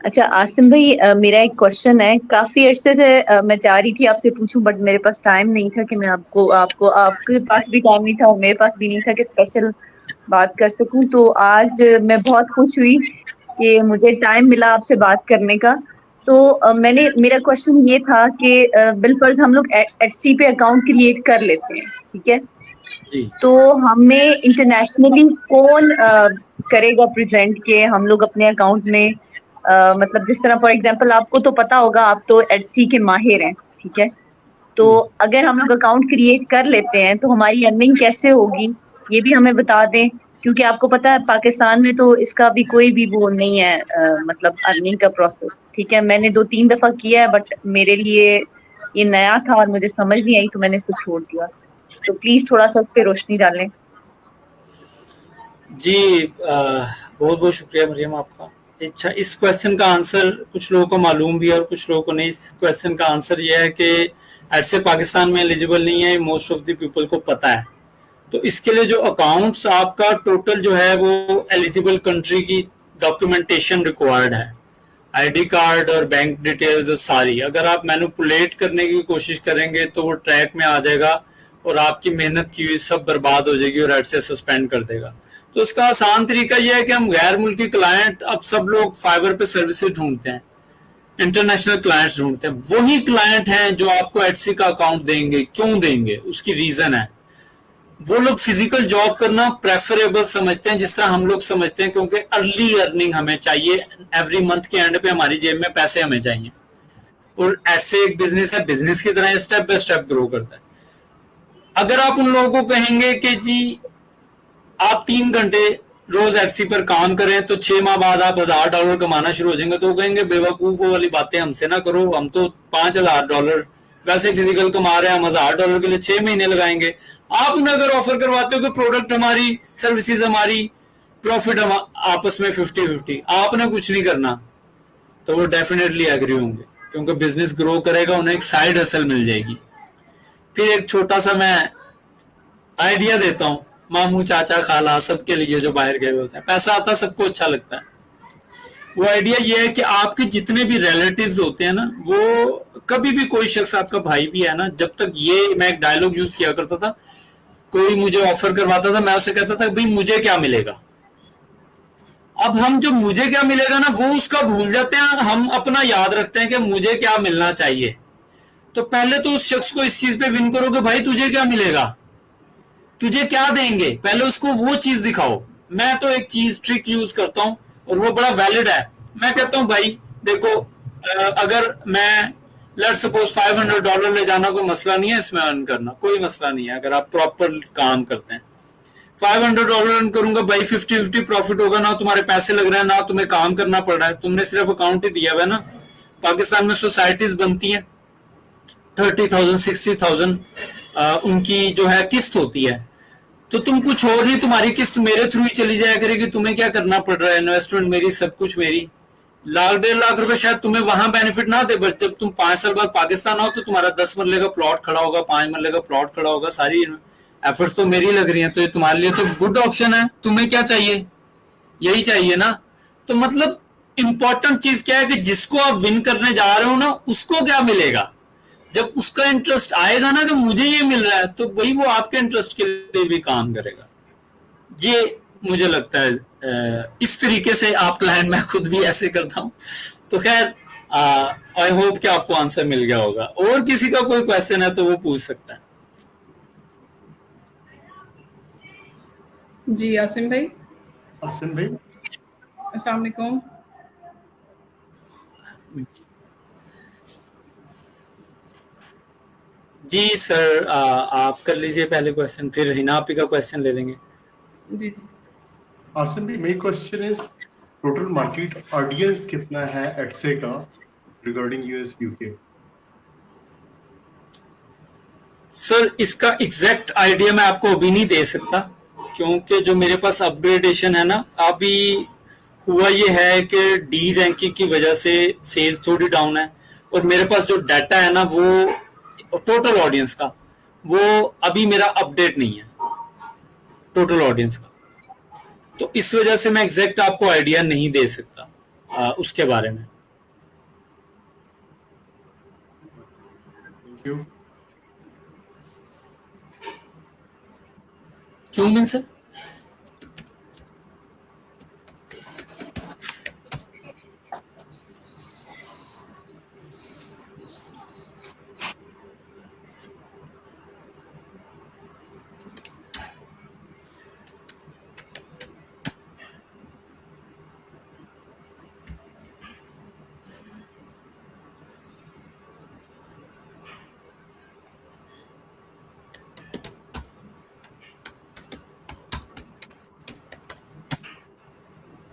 Speaker 5: अच्छा आसिम भाई, मेरा एक क्वेश्चन है। काफी अरसे से मैं चाह रही थी आपसे पूछूं, बट मेरे पास टाइम नहीं था कि मैं आपके पास भी टाइम नहीं था और मेरे पास भी नहीं था कि स्पेशल बात कर सकूं। तो आज मैं बहुत खुश हुई कि मुझे टाइम मिला आपसे बात करने का। तो मेरा क्वेश्चन ये था कि बिलफर्ज हम लोग एटसी पे अकाउंट क्रिएट कर लेते हैं, ठीक है
Speaker 2: जी।
Speaker 5: तो हमें इंटरनेशनली कौन करेगा प्रेजेंट के हम लोग अपने अकाउंट में, मतलब जिस तरह फॉर एग्जांपल आपको तो पता होगा, आप तो एटसी के माहिर हैं, ठीक है। तो अगर हम लोग अकाउंट क्रिएट कर लेते हैं तो हमारी अर्निंग कैसे होगी ये भी हमें बता दें, क्योंकि आपको पता है पाकिस्तान में तो इसका भी कोई भी वो नहीं है, मतलब अर्निंग का प्रोसेस, ठीक है। मैंने 2-3 दफा किया है बट मेरे लिए ये नया था और मुझे समझ नहीं आई तो मैंने इसे छोड़ दिया। तो प्लीज थोड़ा सा इस पे रोशनी डालें।
Speaker 2: जी बहुत बहुत शुक्रिया मरियम आपका। अच्छा, इस क्वेश्चन का आंसर कुछ लोगों को मालूम भी है और कुछ लोगों को नहीं। इस क्वेश्चन का आंसर यह है कि ऐसे पाकिस्तान में एलिजिबल नहीं है, मोस्ट ऑफ द पीपल को पता है। तो इसके लिए जो अकाउंट्स आपका टोटल जो है वो एलिजिबल कंट्री की डॉक्यूमेंटेशन रिक्वायर्ड है, आईडी कार्ड और बैंक डिटेल्स और सारी। अगर आप मैनिपुलेट करने की कोशिश करेंगे तो वो ट्रैक में आ जाएगा और आपकी मेहनत की हुई सब बर्बाद हो जाएगी और एड से सस्पेंड कर देगा। तो इसका आसान तरीका यह है कि हम गैर मुल्की क्लाइंट, अब सब लोग फाइबर पे सर्विसेज ढूंढते हैं, इंटरनेशनल क्लाइंट्स ढूंढते हैं, वही क्लाइंट हैं जो आपको एडसी का अकाउंट देंगे। क्यों देंगे? उसकी रीजन है, वो लोग फिजिकल जॉब करना प्रेफरेबल समझते हैं, जिस तरह हम लोग समझते हैं, क्योंकि अर्ली अर्निंग हमें चाहिए, एवरी मंथ के एंड पे हमारी जेब में पैसे हमें चाहिए। और ऐसे एक बिजनेस है, बिजनेस की तरह स्टेप बाय स्टेप ग्रो करता है। अगर आप उन लोगों को कहेंगे कि जी आप 3 घंटे रोज एटसी पर काम करें तो 6 माह बाद आप $1000 कमाना शुरू हो जाएंगे, तो वो कहेंगे बेवकूफ वाली बातें हमसे ना करो, हम तो $5000 वैसे फिजिकल कमा रहे हैं, हम $1000 के लिए 6 महीने लगाएंगे। आप उन्हें अगर ऑफर करवाते हो कि प्रोडक्ट हमारी, सर्विसेज हमारी, प्रॉफिट हम आपस में 50-50, आपने कुछ नहीं करना, तो वो डेफिनेटली एग्री होंगे, क्योंकि बिजनेस ग्रो करेगा, उन्हें एक साइड हसल मिल जाएगी। फिर एक छोटा सा मैं आइडिया देता हूँ, मामू चाचा खाला सबके लिए जो बाहर गए होते हैं, पैसा आता सबको अच्छा लगता है। वो आइडिया ये है कि आपके जितने भी रिलेटिव्स होते हैं ना, वो कभी भी कोई शख्स आपका भाई भी है ना, जब तक ये, मैं एक डायलॉग यूज किया करता था, कोई मुझे ऑफर करवाता था, मैं उसे कहता था भाई मुझे क्या मिलेगा। अब हम जो मुझे क्या मिलेगा ना वो उसका भूल जाते हैं, हम अपना याद रखते हैं कि मुझे क्या मिलना चाहिए। तो पहले तो उस शख्स को इस चीज पे विन करो कि भाई तुझे क्या मिलेगा, तुझे क्या देंगे, पहले उसको वो चीज दिखाओ। मैं तो एक चीज ट्रिक यूज करता हूं और वो बड़ा वैलिड है। मैं कहता हूं भाई देखो, अगर मैं लेट्स सपोज $500 ले जाना कोई मसला नहीं है, इसमें अर्न करना कोई मसला नहीं है, अगर आप प्रॉपर काम करते हैं। $500 अर्न करूंगा भाई, 50-50 प्रॉफिट होगा ना, तुम्हारे पैसे लग रहे हैं ना, तुम्हें काम करना पड़ रहा है, तुमने सिर्फ अकाउंट ही दिया हुआ है ना। पाकिस्तान में सोसाइटीज बनती हैं, 30,000 60,000 उनकी जो है किस्त होती है, तो तुम कुछ और नहीं, तुम्हारी किस्त मेरे थ्रू ही चली जाया करेगी, तुम्हें क्या करना पड़ रहा है, इन्वेस्टमेंट मेरी, सब कुछ मेरी। लाख 1.5 लाख रुपए शायद तुम्हें वहां बेनिफिट ना दे, बट जब तुम 5 साल बाद पाकिस्तान आओ तो तुम्हारा 10 मरले का प्लॉट खड़ा होगा, 5 मरले का प्लॉट खड़ा होगा, सारी एफर्ट्स तो मेरी लग रही हैं, तो ये तुम्हारे लिए तो गुड ऑप्शन है। तुम्हें क्या चाहिए? यही चाहिए ना। तो मतलब इंपॉर्टेंट चीज क्या है कि जिसको आप विन करने जा रहे हो ना, उसको क्या मिलेगा। जब उसका इंटरेस्ट आएगा ना कि मुझे ये मिल रहा है, तो वही वो आपके इंटरेस्ट के लिए भी काम करेगा। ये मुझे लगता है इस तरीके से आप क्लाइंट, मैं खुद भी ऐसे करता हूं। तो खैर आई होप कि आपको आंसर मिल गया होगा। और किसी का कोई क्वेश्चन है तो वो पूछ सकता है।
Speaker 4: जी आसिम भाई।
Speaker 6: आसिम भाई,
Speaker 4: अस्सलाम वालेकुम।
Speaker 2: जी सर, आप कर लीजिए पहले क्वेश्चन, फिर हिना आपी का क्वेश्चन ले लेंगे।
Speaker 4: जी जी।
Speaker 6: आसिम भाई, मेरी question is total market audience कितना है एडसे का रिगार्डिंग यूएस यूके?
Speaker 2: सर इसका एग्जैक्ट आइडिया मैं आपको अभी नहीं दे सकता, क्योंकि जो मेरे पास अपग्रेडेशन है ना, अभी हुआ ये है कि डी रैंकिंग की वजह से सेल्स थोड़ी डाउन है, और मेरे पास जो डाटा है ना वो टोटल ऑडियंस का, वो अभी मेरा अपडेट नहीं है टोटल ऑडियंस का। तो इस वजह से मैं एग्जैक्ट आपको आइडिया नहीं दे सकता उसके बारे में।
Speaker 6: Thank you.
Speaker 2: क्यों मीन सर?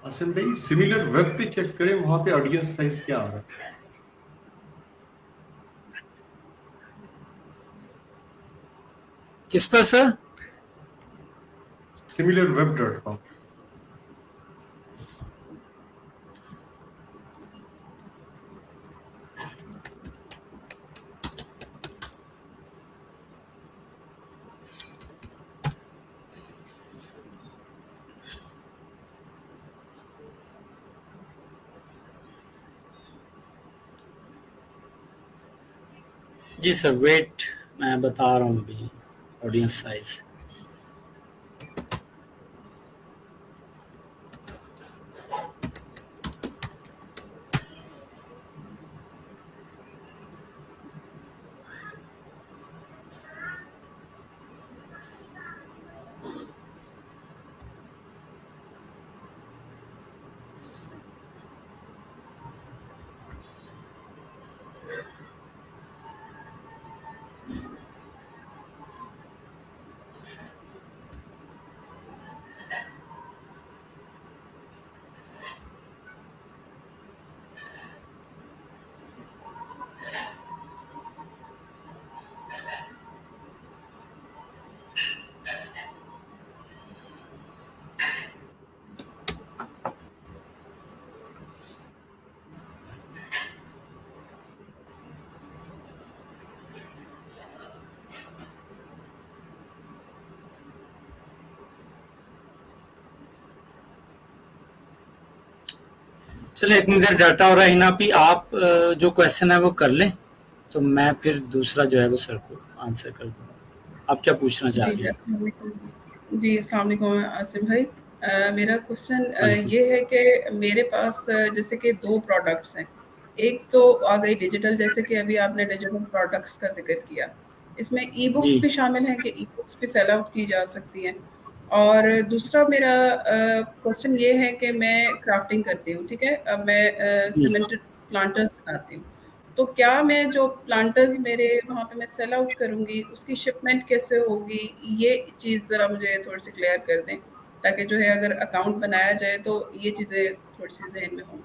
Speaker 6: आसिम भाई, सिमिलर वेब पे चेक करें, वहां पे ऑडियंस साइज क्या आ रहा है?
Speaker 2: किस पर सर?
Speaker 6: सिमिलर वेब.com।
Speaker 2: जी सर, वेट मैं बता रहा हूँ अभी, ऑडियंस साइज। चलिए, इतनी देर डाटा हो रहा है हिना पी, आप जो क्वेश्चन है वो कर लें, तो मैं फिर दूसरा जो है वो सर को आंसर कर दूंगा। आप क्या पूछना चाह
Speaker 4: जी
Speaker 2: रही हैं?
Speaker 4: जी, अस्सलाम वालेकुम आसिम भाई। मेरा क्वेश्चन ये है कि मेरे पास जैसे कि 2 प्रोडक्ट्स हैं। एक तो आ गई डिजिटल, जैसे कि अभी आपने डिजिटल प्रोडक्ट्स का ज़िक्र किया। इसमें ई-बुक्स
Speaker 2: जी
Speaker 4: भी शामिल हैं कि ई-बुक्स भी सेल आउट की जा सकती हैं? और दूसरा मेरा क्वेश्चन ये है कि मैं क्राफ्टिंग करती हूँ, ठीक है? अब मैं
Speaker 2: यस।
Speaker 4: सीमेंटेड प्लांटर्स बनाती हूँ। तो क्या मैं जो प्लांटर्स मेरे वहाँ पे मैं सेल आउट करूँगी, उसकी शिपमेंट कैसे होगी? ये चीज़ ज़रा मुझे थोड़ी-सी क्लियर कर दें, ताकि जो है अगर अकाउंट बनाया जाए तो ये चीज़ें थोड़ी-सी ज़हन में हों।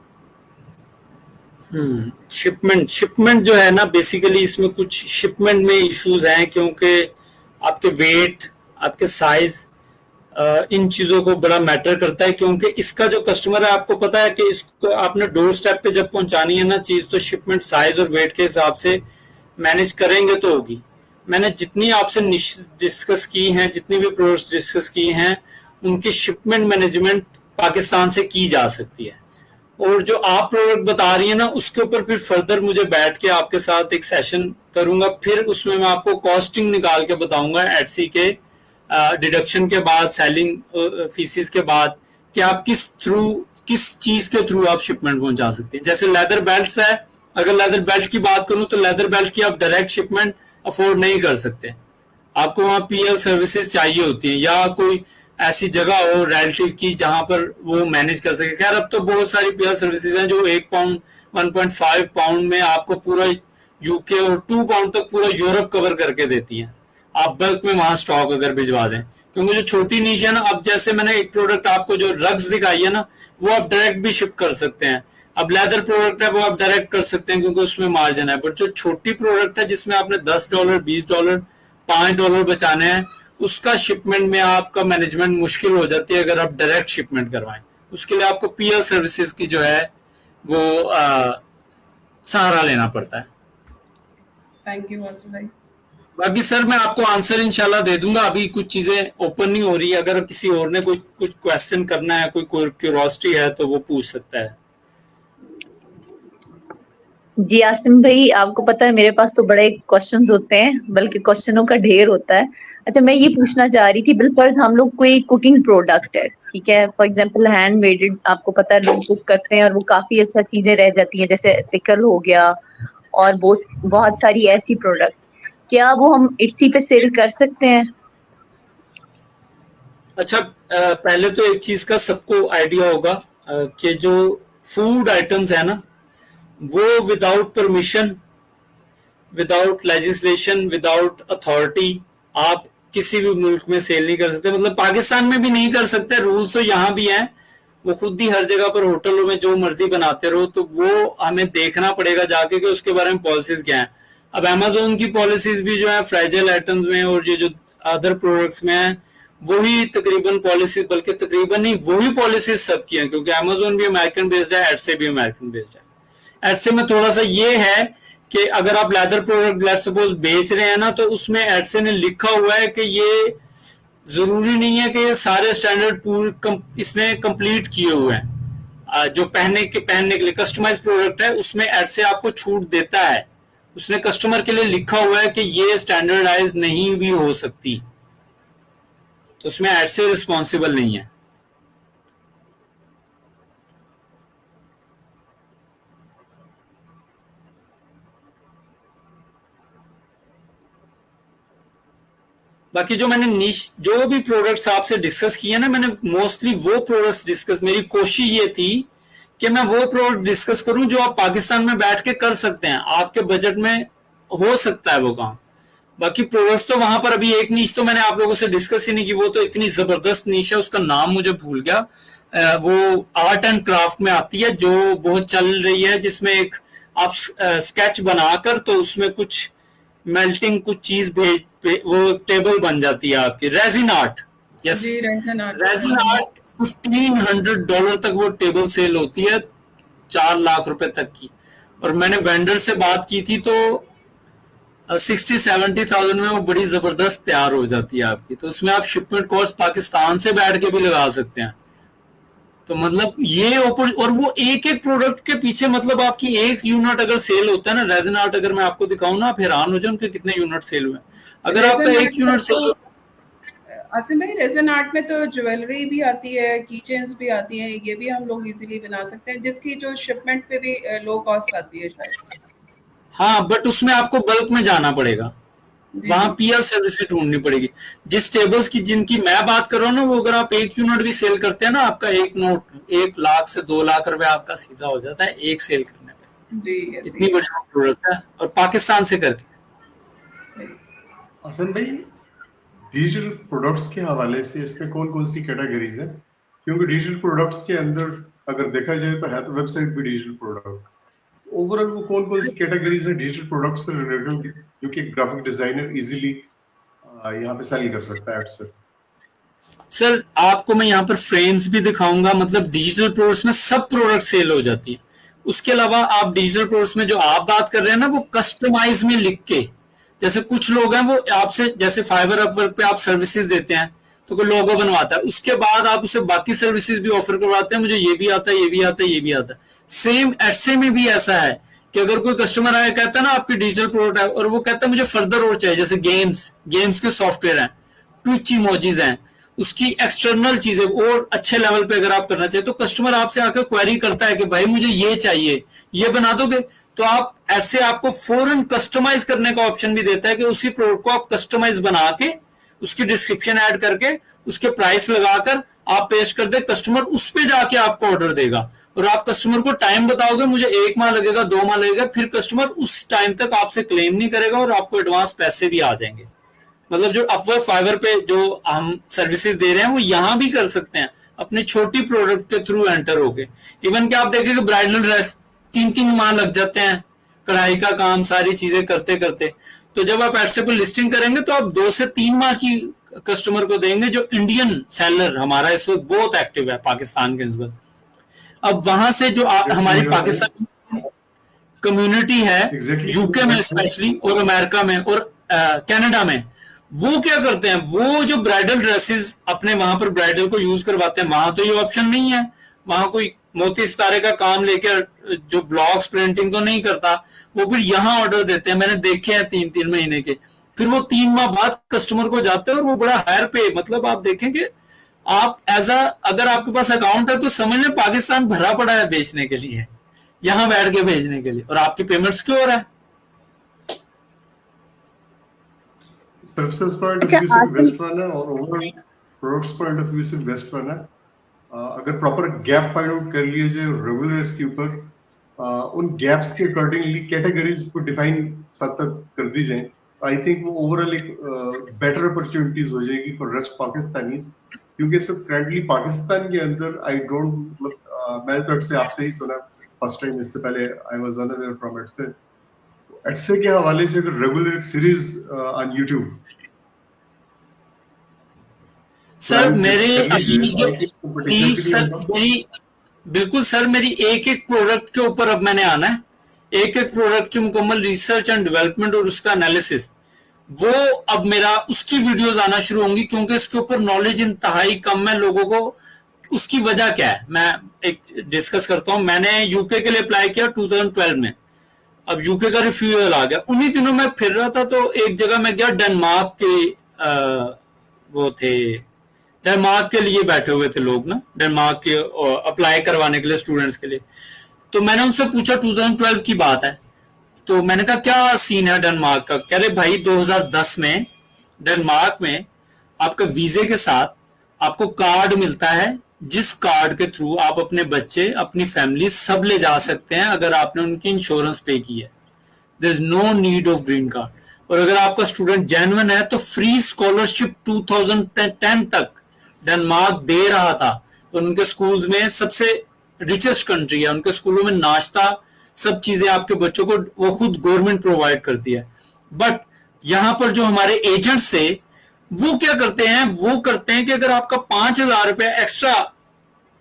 Speaker 2: शिपमेंट शिपमेंट जो है ना, बेसिकली इसमें कुछ शिपमेंट में इश्यूज हैं, क्योंकि आपके वेट, आपके साइज, इन चीजों को बड़ा मैटर करता है, क्योंकि इसका जो कस्टमर है, आपको पता है कि इसको आपने डोर स्टेप पे जब पहुंचानी है ना चीज, तो शिपमेंट साइज और वेट के हिसाब से मैनेज करेंगे तो होगी। मैंने जितनी आपसे डिस्कस की हैं, जितनी भी प्रोडक्ट्स डिस्कस की हैं, उनकी शिपमेंट मैनेजमेंट पाकिस्तान से की जा सकती है। और जो आप प्रोडक्ट बता रही है ना, उसके ऊपर फिर फर्दर मुझे बैठ के आपके साथ एक सेशन करूंगा, फिर उसमें मैं आपको कॉस्टिंग निकाल के बताऊंगा एडसी के डिडक्शन के बाद, सेलिंग फीसिस के बाद, कि आप किस चीज के थ्रू आप शिपमेंट पहुंचा सकते हैं। जैसे लेदर बेल्ट है, अगर लेदर बेल्ट की बात करूं तो लेदर बेल्ट की आप डायरेक्ट शिपमेंट अफोर्ड नहीं कर सकते, आपको वहां पीएल सर्विसेज चाहिए होती है, या कोई ऐसी जगह हो रिलेटिव की जहां पर वो मैनेज कर सके। खैर, अब तो बहुत सारी पीएल सर्विसेज हैं जो 1 पाउंड 1.5 पाउंड में आपको पूरा यूके और 2 पाउंड तक पूरा यूरोप कवर करके देती हैं, आप बल्क में वहां स्टॉक अगर भिजवा दें। क्योंकि जो छोटी नीश है ना, अब जैसे मैंने एक प्रोडक्ट आपको जो रग्स दिखाई है ना, वो आप डायरेक्ट भी शिप कर सकते हैं। अब लेदर प्रोडक्ट है वो आप डायरेक्ट कर सकते हैं क्योंकि उसमें मार्जिन है, बट जो छोटी प्रोडक्ट है जिसमें आपने $10 $20 $5 बचाने हैं, उसका शिपमेंट में आपका मैनेजमेंट मुश्किल हो जाती है अगर आप डायरेक्ट शिपमेंट करवाएं। उसके लिए आपको पीएल सर्विसेज की जो है वो सहारा लेना पड़ता है।
Speaker 4: थैंक यू आसिम भाई।
Speaker 2: बाकी सर मैं आपको आंसर इंशाल्लाह दे दूंगा, अभी कुछ चीजें ओपन नहीं हो रही, अगर किसी और ने कुछ क्वेश्चन करना है, कोई क्यूरियोसिटी है तो वो पूछ सकता है।
Speaker 5: जी आसिम भाई, आपको पता है मेरे पास तो बड़े क्वेश्चंस होते हैं, बल्कि क्वेश्चनों का ढेर होता है। अच्छा, मैं ये पूछना चाह रही थी, बिलफर्ज हम लोग कोई कुकिंग प्रोडक्ट है, ठीक है, फॉर एग्जांपल हैंड मेडेड, आपको पता है लोग कुक करते हैं और वो काफी अच्छा चीजें रह जाती हैं, जैसे पिकल हो गया और बहुत सारी ऐसी प्रोडक्ट, क्या वो हम इट्सी पे सेल कर सकते हैं?
Speaker 2: अच्छा, पहले तो एक चीज का सबको आइडिया होगा कि जो फूड आइटम्स है ना, वो without permission, without legislation, without authority आप किसी भी मुल्क में सेल नहीं कर सकते। मतलब पाकिस्तान में भी नहीं कर सकते, रूल्स तो यहाँ भी हैं, वो खुद ही हर जगह पर होटलों में जो मर्जी बनाते रहो, तो वो हमें देखना पड़ेगा जाके कि उसके बारे में पॉलिसीज क्या है। अब अमेजोन की पॉलिसीज भी जो है फ्रेजाइल आइटम्स में और ये जो अदर प्रोडक्ट्स में है, वही तकरीबन पॉलिसी, बल्कि तकरीबन नहीं, वही पॉलिसीज सबकी है, क्योंकि अमेजोन भी अमेरिकन बेस्ड है, एडसे भी अमेरिकन बेस्ड है। एडसे में थोड़ा सा ये है कि अगर आप लेदर प्रोडक्ट लेट्स सपोज बेच रहे हैं ना, तो उसमें एडसे ने लिखा हुआ है कि ये जरूरी नहीं है कि ये सारे स्टैंडर्ड पूरे इसने कंप्लीट किए हुए हैं। जो पहनने के लिए कस्टमाइज प्रोडक्ट है, उसमें एडसे आपको छूट देता है, उसने कस्टमर के लिए लिखा हुआ है कि ये स्टैंडर्डाइज नहीं भी हो सकती, तो उसमें एड से रिस्पॉन्सिबल नहीं है। बाकी जो मैंने नीश जो भी प्रोडक्ट्स आपसे डिस्कस किए ना, मैंने मोस्टली वो प्रोडक्ट्स डिस्कस, मेरी कोशिश ये थी कि मैं वो प्रोडक्ट डिस्कस करूं जो आप पाकिस्तान में बैठ के कर सकते हैं, आपके बजट में हो सकता है वो काम। बाकी प्रोडक्ट्स तो वहां पर अभी एक नीश तो मैंने आप लोगों से डिस्कस ही नहीं की, वो तो इतनी जबरदस्त नीश है, उसका नाम मुझे भूल गया। वो आर्ट एंड क्राफ्ट में आती है, जो बहुत चल रही है, जिसमें एक आप स्केच बनाकर तो उसमें कुछ मेल्टिंग कुछ चीज भेज वो टेबल बन जाती है आपकी, resin art. Yes, resin art $1,500 तक वो टेबल सेल होती है, 4 लाख रुपए तक की। और मैंने वेंडर से बात की थी तो 60-70,000 में वो बड़ी जबरदस्त तैयार हो जाती है आपकी। तो उसमें आप शिपमेंट कॉस्ट पाकिस्तान से बैठ के भी लगा सकते हैं। तो मतलब ये और वो एक एक प्रोडक्ट के पीछे मतलब आपकी एक यूनिट अगर सेल होता है ना, रेजिन आर्ट अगर मैं आपको दिखाऊं ना, आप हैरान हो जाए उनके कितने यूनिट सेल हुए। अगर आपका एक यूनिट सेल,
Speaker 4: आसिम भाई रेजिन आर्ट में तो ज्वेलरी भी आती है, की चेन्स भी आती हैं, ये भी हम लोग इजीली बना सकते हैं, जिसकी जो शिपमेंट पे भी लो कॉस्ट आती है शायद।
Speaker 2: हाँ, बट उसमें आपको बल्क में जाना पड़ेगा, वहां पीएल सर्विस ढूंढनी पड़ेगी। जिस टेबल्स की जिनकी मैं बात कर रहा हूँ ना, वो अगर आप एक यूनिट भी सेल करते हैं ना, आपका एक नोट 1 लाख से 2 लाख रुपए आपका सीधा हो जाता है एक सेल करने पे। इतनी बड़ी प्रोडक्ट है, और पाकिस्तान से करके।
Speaker 6: हसन भाई, डिजिटल प्रोडक्ट्स के हवाले से इसमें कौन कौन सी कैटेगरीज है? क्योंकि डिजिटल प्रोडक्ट्स के अंदर अगर देखा जाए तो है तो वेबसाइट भी डिजिटल प्रोडक्ट, ओवरऑल वो कौन कौन सी कैटेगरीज है डिजिटल प्रोडक्ट्स से रिलेटेड जो कि ग्राफिक डिजाइनर इजीली यहाँ पे सेल कर सकता है एड्स से?
Speaker 2: सर आपको मैं यहाँ पर फ्रेम्स भी दिखाऊंगा, मतलब डिजिटल प्रोडक्ट्स में सब प्रोडक्ट सेल हो जाती है। उसके अलावा आप डिजिटल प्रोडक्ट्स में जो आप बात कर रहे हैं ना, वो कस्टमाइज में लिख के, जैसे कुछ लोग हैं वो आपसे, जैसे फाइवर अपवर्क पे आप सर्विसेज देते हैं तो कोई लोगो बनवाता है, उसके बाद आप उसे बाकी सर्विसेज भी ऑफर करवाते हैं, मुझे ये भी आता है, ये भी आता है, ये भी आता है। सेम एडसे में भी ऐसा है कि अगर कोई कस्टमर आया कहता है ना आपकी डिजिटल प्रोडक्ट है, और वो कहता है मुझे फर्दर और चाहिए, जैसे गेम्स के सॉफ्टवेयर हैं, ट्विच इमोजीज हैं, उसकी एक्सटर्नल चीजें और अच्छे लेवल पे अगर आप करना चाहिए, तो कस्टमर आपसे आकर क्वेरी करता है कि भाई मुझे ये चाहिए, ये बना दोगे? तो आप ऐसे आपको फौरन कस्टमाइज करने का ऑप्शन भी देता है कि उसी प्रोडक्ट को आप कस्टमाइज बना के उसकी डिस्क्रिप्शन ऐड करके उसके प्राइस लगाकर आप पेश कर दे, कस्टमर उस पे जाके आपको ऑर्डर देगा। और आप कस्टमर को टाइम बताओगे, मुझे 1 माह लगेगा, 2 माह लगेगा, फिर कस्टमर उस टाइम तक आपसे क्लेम नहीं करेगा और आपको एडवांस पैसे भी आ जाएंगे। मतलब जो अपवर्क फाइवर पे जो हम सर्विसेज दे रहे हैं वो यहां भी कर सकते हैं अपनी छोटी प्रोडक्ट के थ्रू एंटर होके। इवन कि आप देखेंगे ब्राइडल ड्रेस 3-3 माह लग जाते हैं, कढ़ाई का काम, सारी चीजें करते करते। तो जब आप एडसे पे लिस्टिंग करेंगे तो आप 2 से 3 माह की कस्टमर को देंगे। जो इंडियन सेलर हमारा इस वक्त बहुत एक्टिव है पाकिस्तान के निस्बत। अब वहां से जो हमारी पाकिस्तान कम्युनिटी है यूके में स्पेशली, और अमेरिका में और कनाडा में, वो क्या करते हैं, वो जो ब्राइडल ड्रेसेस अपने वहां पर ब्राइडल को यूज करवाते हैं, वहां तो ये ऑप्शन नहीं है, वहां कोई मोती सितारे का काम लेकर जो ब्लॉक्स प्रिंटिंग तो नहीं करता, वो फिर यहाँ ऑर्डर देते हैं। मैंने देखे हैं 3-3 महीने के, फिर वो 3 माह बाद कस्टमर को जाते हैं और वो बड़ा हायर पे, मतलब आप देखेंगे आप अगर आपके पास अकाउंट है तो समझ लें पाकिस्तान भरा पड़ा है बेचने के लिए, यहां बैठ के भेजने के लिए, और आपकी पेमेंट्स क्यों हो रहा है?
Speaker 6: सर्विसेज पॉइंट ऑफ व्यू से बेस्ट वन है और overall products point of view से बेस्ट वन है। अगर प्रॉपर गैप फाइंड आउट कर लिए जाए रेगुलर्स के ऊपर, उन गैप्स के अकॉर्डिंगली कैटेगरीज को डिफाइन साथ साथ कर दी जाए, आई थिंक वो ओवरऑल एक बेटर अपॉर्चुनिटीज हो जाएगी फॉर रेस्ट पाकिस्तानीज। क्योंकि इस वक्त करंटली पाकिस्तान के अंदर आई डोंट, मैंने तो एडसे आपसे ही सुना फर्स्ट टाइम, इससे पहले आई वाज अनअवेयर फ्रॉम एडसे। तो एडसे के हवाले से अगर regular series on YouTube
Speaker 2: sir बिल्कुल सर, मेरी एक एक प्रोडक्ट के ऊपर अब मैंने आना है, एक एक प्रोडक्ट की मुकम्मल रिसर्च एंड डेवलपमेंट और उसका एनालिसिस, वो अब मेरा उसकी वीडियोस आना शुरू होंगी, क्योंकि इसके ऊपर नॉलेज इंतहाई कम है लोगों को। उसकी वजह क्या है मैं एक डिस्कस करता हूं। मैंने यूके के लिए अप्लाई किया 2012 में, अब यूके का रिफ्यूजल आ गया। उन्हीं दिनों मैं फिर रहा था तो एक जगह मैं गया, डेनमार्क के वो थे, डेनमार्क के लिए बैठे हुए थे लोग ना, डेनमार्क के अप्लाई करवाने के लिए स्टूडेंट्स के लिए। तो मैंने उनसे पूछा, 2012 की बात है, तो मैंने कहा क्या सीन है डेनमार्क का? कह रहे भाई 2010 में डेनमार्क में आपका वीजे के साथ आपको कार्ड मिलता है, जिस कार्ड के थ्रू आप अपने बच्चे, अपनी फैमिली सब ले जा सकते हैं अगर आपने उनकी इंश्योरेंस पे की है। There is no need of green card. और अगर आपका स्टूडेंट जेन्युइन है तो फ्री स्कॉलरशिप 2010 तक डेनमार्क दे रहा था। तो उनके स्कूल्स में, सबसे रिचेस्ट कंट्री है, उनके स्कूलों में नाश्ता, सब चीजें आपके बच्चों को वो खुद गवर्नमेंट प्रोवाइड करती है। बट यहां पर जो हमारे एजेंट्स थे वो क्या करते हैं, वो करते हैं कि अगर आपका 5,000 रुपए एक्स्ट्रा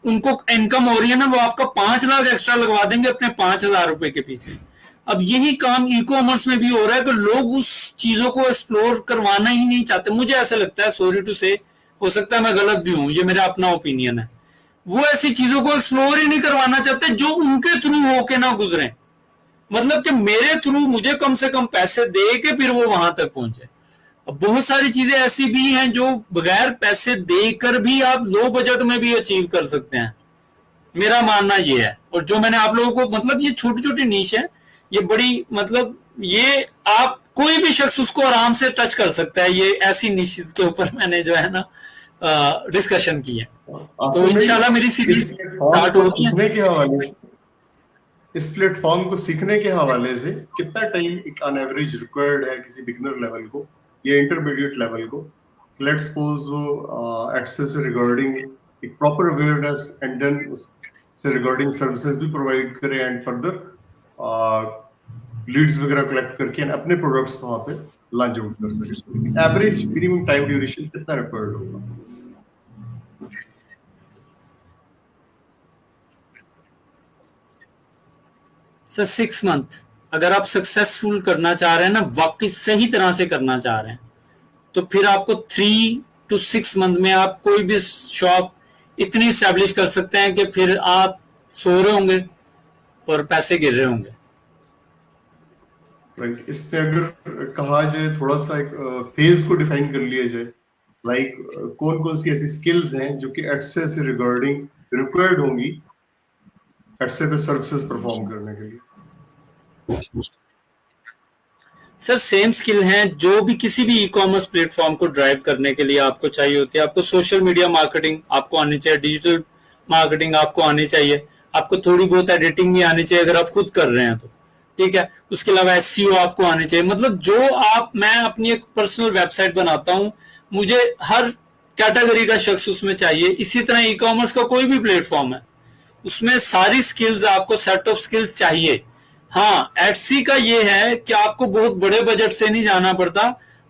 Speaker 2: उनको इनकम हो रही है ना, वो आपका 5 लाख एक्स्ट्रा लगवा देंगे अपने 5,000 रुपए के पीछे। अब यही काम ई कॉमर्स में भी हो रहा है कि लोग उस चीजों को एक्सप्लोर करवाना ही नहीं चाहते। मुझे ऐसा लगता है, सॉरी टू से, हो सकता है मैं गलत भी हूं, ये मेरा अपना ओपिनियन है, वो ऐसी चीजों को एक्सप्लोर ही नहीं करवाना चाहते जो उनके थ्रू होके ना गुजरे। मतलब कि मेरे थ्रू मुझे कम से कम पैसे दे के फिर वो वहां तक पहुंचे। अब बहुत सारी चीजें ऐसी भी हैं जो बगैर पैसे देकर भी आप लो बजट में भी अचीव कर सकते हैं, मेरा मानना ये है। और जो मैंने आप लोगों को, मतलब ये छोटी छोटी नीश है, ये बड़ी, मतलब ये आप कोई भी शख्स उसको आराम से टच कर सकता है। ये ऐसी निशेस के ऊपर मैंने जो है ना डिस्कशन की है। तो इंशाल्लाह मेरी सीरीज स्टार्ट होगी है।
Speaker 6: इस प्लेटफॉर्म को सीखने के हवाले से कितना टाइम ऑन एवरेज रिक्वायर्ड है किसी बिगिनर लेवल को या इंटरमीडिएट लेवल को? लेट्स सपोज वो एक्सेस रिगार्डिंग एक प्रॉपर अवेयरनेस एंड देन से रिगार्डिंग सर्विसेज भी प्रोवाइड करे एंड फर्दर लीड्स वगैरह कलेक्ट करके अपने प्रोडक्ट्स वहां पे लॉन्च आउट कर सके। एवरेज मिनिमम टाइम ड्यूरेशन कितना रिक्वायर्ड होगा?
Speaker 2: सर 6 मंथ अगर आप सक्सेसफुल करना चाह रहे हैं ना, वाकई सही तरह से करना चाह रहे हैं, तो फिर आपको 3 to 6 मंथ में आप कोई भी शॉप इतनी स्टैब्लिश कर सकते हैं कि फिर आप सो रहे होंगे और पैसे गिर रहे होंगे।
Speaker 6: इसमें अगर कहा जाए थोड़ा सा एक फेज को डिफाइन कर लिया जाए, लाइक कौन कौन सी ऐसी स्किल्स हैं जो कि एडसे से रिगार्डिंग रिक्वायर्ड होंगी एडसे पे सर्विसेज परफॉर्म करने के लिए?
Speaker 2: सर सेम स्किल हैं जो भी किसी भी ई कॉमर्स प्लेटफॉर्म को ड्राइव करने के लिए आपको चाहिए होती है। आपको सोशल मीडिया मार्केटिंग आपको आनी चाहिए, डिजिटल मार्केटिंग आपको आनी चाहिए, आपको थोड़ी बहुत एडिटिंग भी आनी चाहिए अगर आप खुद कर रहे हैं तो, ठीक है। उसके अलावा एसईओ आपको आनी चाहिए। मतलब जो आप, मैं अपनी एक पर्सनल वेबसाइट बनाता हूं, मुझे हर कैटेगरी का शख्स उसमें चाहिए। इसी तरह ई कॉमर्स का कोई भी प्लेटफॉर्म है, उसमें सारी स्किल्स, आपको सेट ऑफ स्किल्स चाहिए। हाँ, एटसी का ये है कि आपको बहुत बड़े बजट से नहीं जाना पड़ता।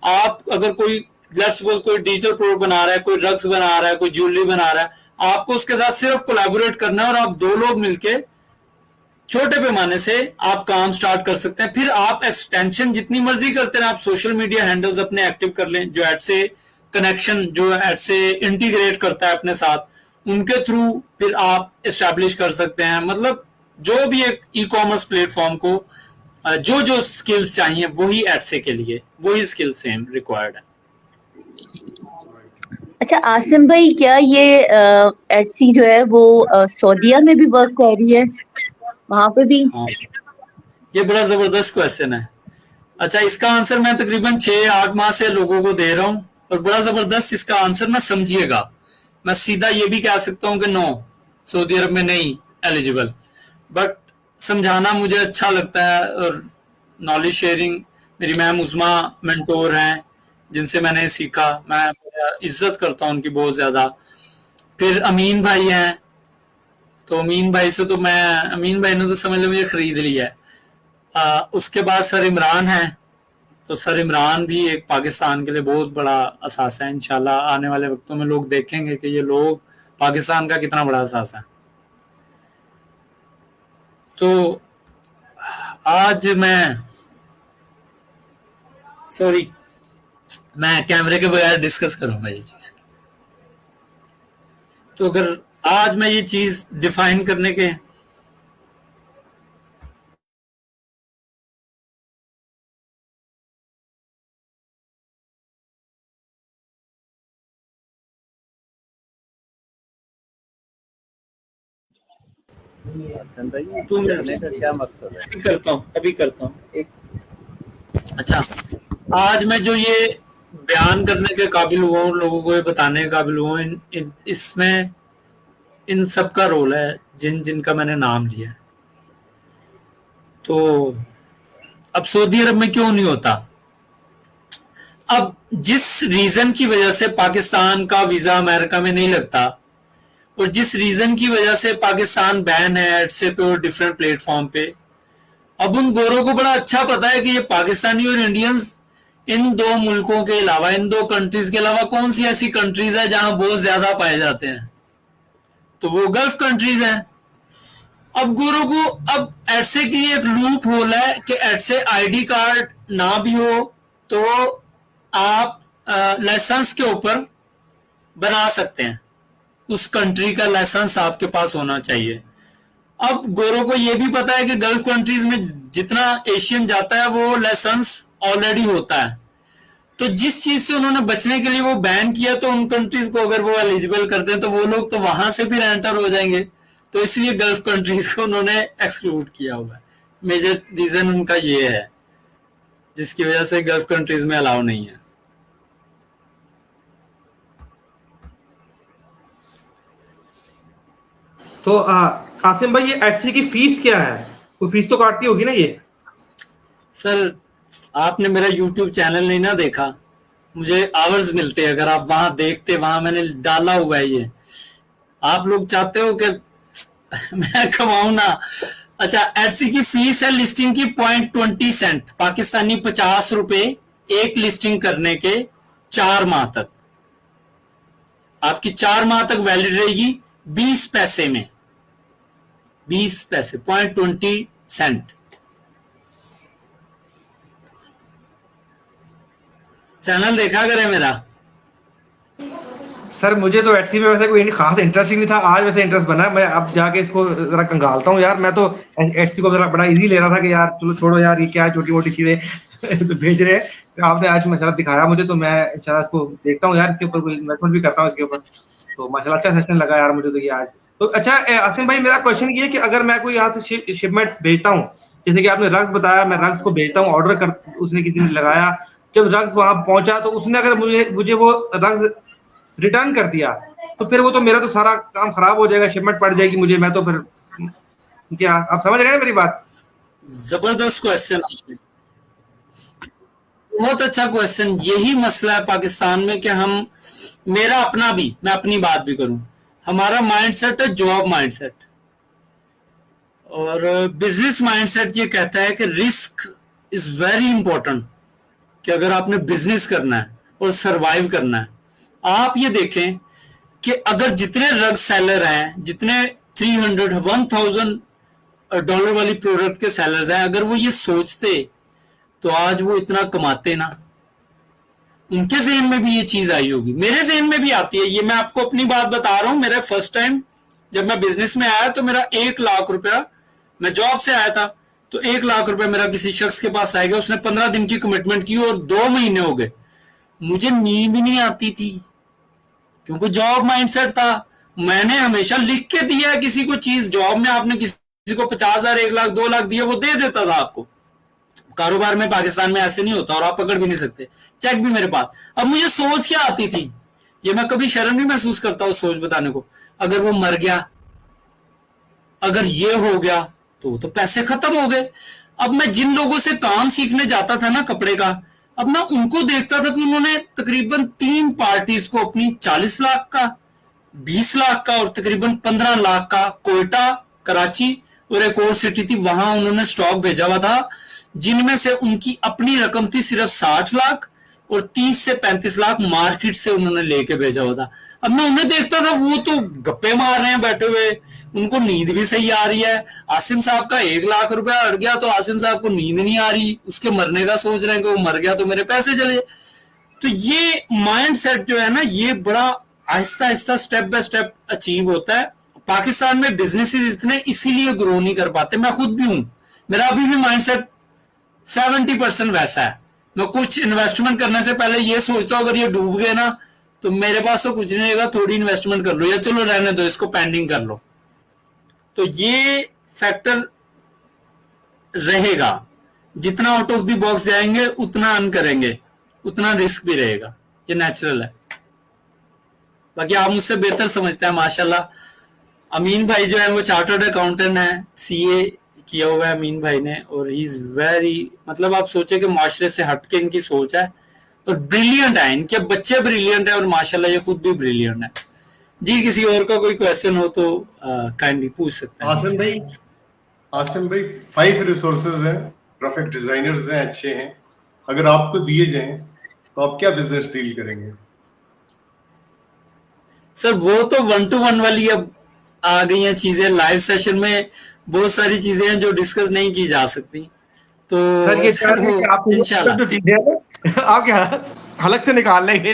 Speaker 2: आप अगर कोई, लेट्स सपोज कोई डिजिटल प्रोडक्ट बना रहा है, कोई ड्रग्स बना रहा है, कोई ज्वेलरी बना रहा है, आपको उसके साथ सिर्फ कोलैबोरेट करना है और आप 2 लोग मिलके छोटे पैमाने से आप काम स्टार्ट कर सकते हैं। फिर आप एक्सटेंशन जितनी मर्जी करते हैं, आप सोशल मीडिया हैंडल्स अपने एक्टिव कर लें, जो एड से कनेक्शन, जो एड से इंटीग्रेट करता है अपने साथ, उनके थ्रू फिर आप एस्टैब्लिश कर सकते हैं। मतलब जो भी एक ई कॉमर्स प्लेटफॉर्म को जो जो स्किल्स चाहिए वही एडसे के लिए वही स्किल सेम रिक्वायर्ड है।
Speaker 5: अच्छा आसिम भाई, क्या ये एडसी जो है वो सऊदीया में भी वर्क कर रही है, वहां पे भी?
Speaker 2: हाँ, ये बड़ा जबरदस्त क्वेश्चन है। अच्छा, इसका आंसर मैं तकरीबन 6-8 माह से लोगों को दे रहा हूँ और बड़ा जबरदस्त इसका आंसर ना, समझिएगा। मैं सीधा ये भी कह सकता हूँ कि नो, सऊदी अरब में नहीं एलिजिबल, बट समझाना मुझे अच्छा लगता है। और नॉलेज शेयरिंग, मेरी मैम उस्मा मेंटोर हैं जिनसे मैंने सीखा, मैं इज्जत करता हूँ उनकी बहुत ज्यादा। फिर अमीन भाई हैं, तो अमीन भाई से तो मैं, अमीन भाई ने तो समझ लो मुझे खरीद लिया है। उसके बाद सर इमरान है, तो सर इमरान भी एक पाकिस्तान के लिए बहुत बड़ा असासा है। इंशाल्लाह आने वाले वक्तों में लोग देखेंगे कि ये लोग पाकिस्तान का कितना बड़ा असासा है। तो आज मैं, सॉरी, मैं कैमरे के बगैर डिस्कस करूंगा ये चीज। तो अगर आज मैं ये चीज डिफाइन करने के 2 मिनट्स
Speaker 7: क्या मकसद है?
Speaker 2: अभी करता हूँ एक। अच्छा, आज मैं जो ये बयान करने के काबिल हुआ हूँ, लोगों को ये बताने के काबिल हुआ हूँ, इसमें इन सब का रोल है जिनका मैंने नाम लिया। तो अब सऊदी अरब में क्यों नहीं होता? अब जिस रीजन की वजह से पाकिस्तान का वीजा अमेरिका में नहीं लगता और जिस रीजन की वजह से पाकिस्तान बैन है एडसे पे और डिफरेंट प्लेटफॉर्म पे, अब उन गोरों को बड़ा अच्छा पता है कि ये पाकिस्तानी और इंडियंस इन 2 मुल्कों के अलावा, इन 2 कंट्रीज के अलावा कौन सी ऐसी कंट्रीज है जहां बहुत ज्यादा पाए जाते हैं, तो वो गल्फ कंट्रीज हैं। अब गोरों को अब एडसे की एक लूप होल है कि एडसे आईडी कार्ड ना भी हो तो आप लाइसेंस के ऊपर बना सकते हैं, उस कंट्री का लाइसेंस आपके पास होना चाहिए। अब गोरों को यह भी पता है कि गल्फ कंट्रीज में जितना एशियन जाता है वो लाइसेंस ऑलरेडी होता है, तो जिस चीज से उन्होंने बचने के लिए वो बैन किया, तो उन कंट्रीज को अगर वो एलिजिबल कर दें तो वो लोग तो वहां से फिर एंटर हो जाएंगे, तो इसलिए गल्फ कंट्रीज को उन्होंने एक्सक्लूड किया हुआ है। मेजर रीजन उनका ये है जिसकी वजह से गल्फ कंट्रीज में अलाउ नहीं है।
Speaker 3: तो आसिम भाई, ये एचसी की फीस क्या है? कोई फीस तो काटती होगी ना ये?
Speaker 2: सर, आपने मेरा YouTube चैनल नहीं ना देखा, मुझे आवर्स मिलते हैं, अगर आप वहां देखते, वहां मैंने डाला हुआ है ये। आप लोग चाहते हो कि मैं कमाऊं ना? अच्छा, एचसी की फीस है लिस्टिंग की 0.20 सेंट, पाकिस्तानी 50 रुपए एक लिस्टिंग करने के 4 माह तक। आपकी 4 माह तक वैलिड रहेगी 20 पैसे में, 20 पैसे 0.20 सेंट। चैनल देखा करे मेरा।
Speaker 3: सर, मुझे तो एचसी में वैसे कोई खास इंटरेस्ट ही नहीं था, आज वैसे इंटरेस्ट बना। मैं अब जाके इसको जरा कंगालता हूँ यार। मैं तो एचसी को जरा बड़ा इजी ले रहा था कि यार चलो छोड़ो यार, ये क्या छोटी मोटी चीजें भेज रहे हैं। तो आपने आज माशाल्लाह दिखाया मुझे, तो मैं इंशाल्लाह इसको देखता हूँ यार, इसके ऊपर कोई इन्वेस्टमेंट भी करता हूँ इसके ऊपर। तो माशाल्लाह अच्छा सेशन लगा यार मुझे तो ये आज। तो अच्छा आसिम भाई, मेरा क्वेश्चन ये है कि अगर मैं कोई यहाँ से शिपमेंट भेजता हूँ, जैसे कि आपने रग्स बताया, मैं रग्स को भेजता हूँ, ऑर्डर कर, उसने किसी ने लगाया, जब रग्स वहां पहुंचा तो उसने अगर मुझे वो रग्स रिटर्न कर दिया, तो फिर वो तो मेरा तो सारा काम खराब हो जाएगा, शिपमेंट पड़ जाएगी मुझे, मैं तो फिर क्या, आप समझ रहे हैं मेरी बात?
Speaker 2: जबरदस्त क्वेश्चन, बहुत अच्छा क्वेश्चन। यही मसला है पाकिस्तान में कि हम, मेरा अपना भी, मैं अपनी बात भी करूं, हमारा माइंडसेट है जॉब माइंडसेट, और बिजनेस माइंडसेट ये कहता है कि रिस्क इज वेरी इंपॉर्टेंट, कि अगर आपने बिजनेस करना है और सरवाइव करना है। आप ये देखें कि अगर जितने रग सेलर हैं, जितने 300-1000 डॉलर वाली प्रोडक्ट के सेलर्स हैं, अगर वो ये सोचते तो आज वो इतना कमाते ना। उनके ज़हन में भी ये चीज आई होगी, मेरे ज़हन में भी आती है। ये मैं आपको अपनी बात बता रहा हूं। मेरा फर्स्ट टाइम जब मैं बिजनेस में आया तो मेरा 1 लाख रुपया, मैं जॉब से आया था, तो 1 लाख रुपया मेरा किसी शख्स के पास आएगा, उसने 15 दिन की कमिटमेंट की और 2 महीने हो गए, मुझे नींद भी नहीं आती थी, क्योंकि जॉब माइंडसेट था। मैंने हमेशा लिख के दिया है किसी को चीज, जॉब में आपने किसी को 50,000, 1 लाख, 2 लाख दिया, वो दे देता था आपको। कारोबार में पाकिस्तान में ऐसे नहीं होता, और आप पकड़ भी नहीं सकते, चेक भी मेरे पास। अब मुझे सोच क्या आती थी, ये मैं कभी शर्म नहीं महसूस करता उस सोच बताने को, अगर वो मर गया, अगर ये हो गया, तो वो तो पैसे खत्म हो गए। अब मैं जिन लोगों से काम सीखने जाता था ना कपड़े का, अब मैं उनको देखता था कि उन्होंने तकरीबन 3 पार्टीज को अपनी 40 लाख का, 20 लाख का और तकरीबन 15 लाख का, कोयटा, कराची और एक और सिटी थी, वहां उन्होंने स्टॉक भेजा हुआ था, जिनमें से उनकी अपनी रकम थी सिर्फ 60 लाख और 30 से 35 लाख मार्केट से उन्होंने लेके भेजा हुआ था। अब मैं उन्हें देखता था, वो तो गप्पे मार रहे हैं बैठे हुए, उनको नींद भी सही आ रही है। आसिम साहब का 1 लाख रुपया अड़ गया तो आसिम साहब को नींद नहीं आ रही, उसके मरने का सोच रहे हैं कि वो मर गया तो मेरे पैसे चले। तो ये माइंड सेट जो है ना, ये बड़ा Aahista Aahista step by step achieve होता है। पाकिस्तान में बिजनेसेस इतने इसीलिए ग्रो नहीं कर पाते, मैं खुद भी हूं, मेरा अभी भी माइंड सेट 70% वैसा है। मैं कुछ इन्वेस्टमेंट करने से पहले ये सोचता हूं, अगर ये डूब गए ना तो मेरे पास तो कुछ नहीं रहेगा, थोड़ी इन्वेस्टमेंट कर लो, या चलो रहने दो, इसको पेंडिंग कर लो। तो ये फैक्टर रहेगा, जितना आउट ऑफ द बॉक्स जाएंगे उतना अर्न करेंगे, उतना रिस्क भी रहेगा, ये नेचुरल है। बाकी आप मुझसे बेहतर समझते हैं माशाल्लाह। अमीन भाई जो है वो चार्टर्ड अकाउंटेंट है, सीए किया हुआ है अमीन भाई ने, और ही इज वेरी, मतलब आप सोचे कि माशरे से हटके इनकी सोच है, और ब्रिलियंट है, इनके बच्चे ब्रिलियंट है, और माशाल्लाह ये खुद भी ब्रिलियंट है। जी, किसी और का कोई क्वेश्चन हो तो काइंडली पूछ सकते हैं।
Speaker 6: आसिम भाई 5 रिसोर्सेज हैं, ग्राफिक डिजाइनर्स हैं, अच्छे हैं, अगर आपको दिए जाएं तो आप क्या बिजनेस डील करेंगे?
Speaker 2: सर वो तो 1 to 1 वाली अब आ गई हैं चीजें, लाइव सेशन में बहुत सारी चीजें हैं जो डिस्कस नहीं की जा सकती, तो
Speaker 3: सर ये चाह रहे हैं कि आप
Speaker 2: इंशाल्लाह
Speaker 3: जो चीजें हैं आप क्या हलक से निकाल लेंगे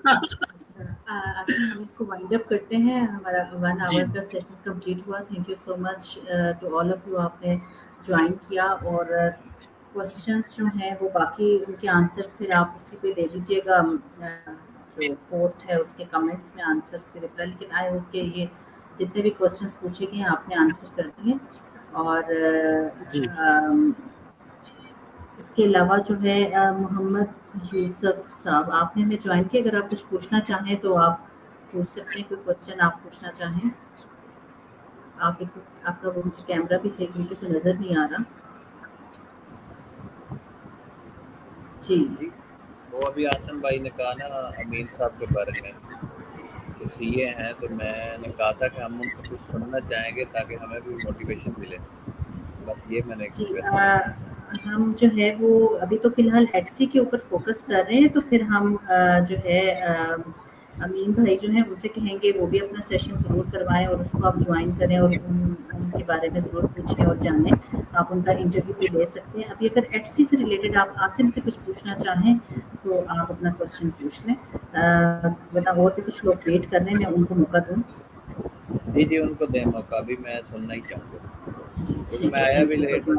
Speaker 1: हम इसको वाइंड अप करते हैं, हमारा 1 आवर का सेशन कंप्लीट हुआ। Thank you so much to all of you, आपने ज्वाइन किया, और क्वेश्चंस जो हैं वो बाकी उनके आंसर्स फिर आप उसी पे दे दीजिएगा, जो पोस्ट है उसके कमेंट्स में आंसर्स के रिप्लाई। लेकिन आई होप कि ये जितने भी क्वेश्चंस पूछे गए आपने आंसर कर दिए। और इसके अलावा जो है मोहम्मद यूसुफ साहब, आपने हमें ज्वाइन किया, अगर आप कुछ पूछना चाहें तो आप पूछ सकते हैं, कोई क्वेश्चन आप पूछना चाहें। आप आपका वो मुझे कैमरा भी सही तरीके से नज़र नहीं आ रहा। जी,
Speaker 7: वो अभी आसिम भाई ने कहा ना अमीन साहब के बारे में कि सीए हैं, तो मैंने कहा था कि हम उनको कुछ सुनना चाहेंगे ताकि हमें भी मोटिवेशन मिले, बस ये मैंने
Speaker 1: जी हम जो है वो अभी तो फिलहाल एडसी के ऊपर फोकस कर रहे हैं, तो फिर हम जो है अमीन भाई जो हैं उनसे कहेंगे वो भी अपना सेशन ज़रूर करवाएं, और उसको आप ज्वाइन करें और उनके बारे में ज़रूर पूछें और जानें। आप उनका इंटरव्यू भी ले सकते हैं। अभी अगर एडसी से रिलेटेड आप आसिम से कुछ पूछना चाहें तो आप अपना क्वेश्चन पूछ लें, वरना और भी कुछ लोग वेट कर रहे हैं, मैं उनको मौका दूँ।
Speaker 7: जी उनको दें मौका, अभी मैं सुनना ही चाहूँगा
Speaker 1: जी
Speaker 7: क्योंकि मैं आया भी लेट हूँ।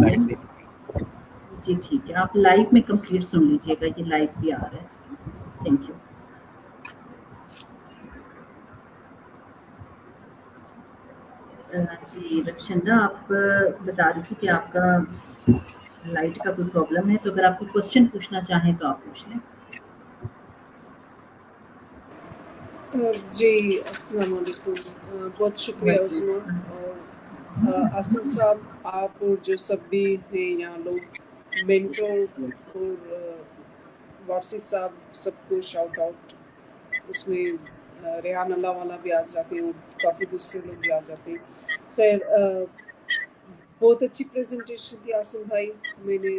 Speaker 1: जी ठीक है, आप लाइव में कंप्लीट सुन लीजिएगा, ये लाइव भी आ रहा है। Thank you. जी रक्षंदा, आप बता रही थी कि आपका लाइट का कोई प्रॉब्लम है, तो अगर आप कोई क्वेश्चन पूछना चाहें तो आप पूछ लें।
Speaker 8: जी अस्सलाम वालेकुम, बहुत शुक्रिया उस्मा और आसिम साहब, आप और जो सब भी हैं यहाँ लोग, मेंटोर और वारसी साहब, सबको शाउट आउट। उसमें रेहान अल्लाह वाला भी आ जाते हैं और काफ़ी दूसरे लोग भी आ जाते हैं। खैर बहुत अच्छी प्रेजेंटेशन थी आसिम भाई, मैंने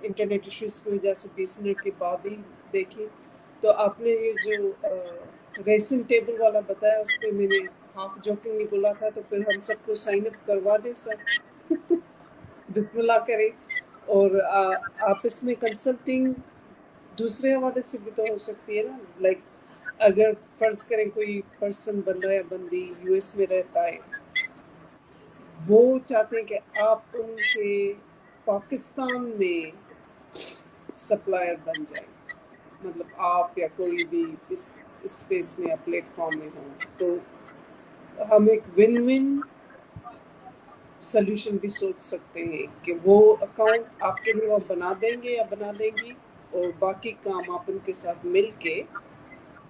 Speaker 8: इंटरनेट इश्यूज़ की वजह से 20 मिनट के बाद ही देखी। तो आपने ये जो रेसिंग टेबल वाला बताया, उस पर मैंने हाफ जोकिंगली बोला था, तो फिर हम सबको साइन अप करवा दें सर बिस्मिल्लाह करें। और आप इसमें कंसल्टिंग दूसरे हवाले से भी तो हो सकती है ना, लाइक अगर फर्ज करें कोई पर्सन, बंदा या बंदी यूएस में रहता है, वो चाहते हैं कि आप उनके पाकिस्तान में सप्लायर बन जाए, मतलब आप या कोई भी इस स्पेस में या प्लेटफॉर्म में हो, तो हम एक विन विन सोल्यूशन भी सोच सकते हैं कि वो अकाउंट आपके लिए वो बना देंगे या बना देंगी, और बाकी काम आप उनके साथ मिल के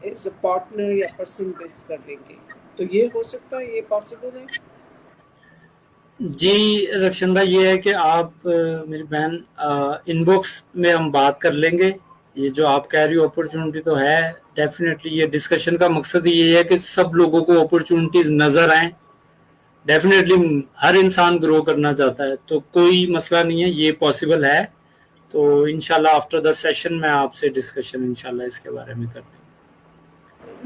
Speaker 8: एज अ पार्टनर या पर्सन बेस कर लेंगे। तो ये हो सकता है, ये पॉसिबल है?
Speaker 2: जी रक्षण भाई, ये है कि आप मेरी बहन इनबॉक्स में हम बात कर लेंगे। ये जो आप कह रही हो अपॉर्चुनिटी तो है डेफिनेटली, ये डिस्कशन का मकसद ये है कि सब लोगों को अपॉर्चुनिटीज नजर आए। डेफिनेटली हर इंसान ग्रो करना चाहता है, तो कोई मसला नहीं है, ये पॉसिबल है। तो इंशाल्लाह आफ्टर द सेशन में आपसे डिस्कशन इंशाल्लाह इसके बारे में कर लेंगे।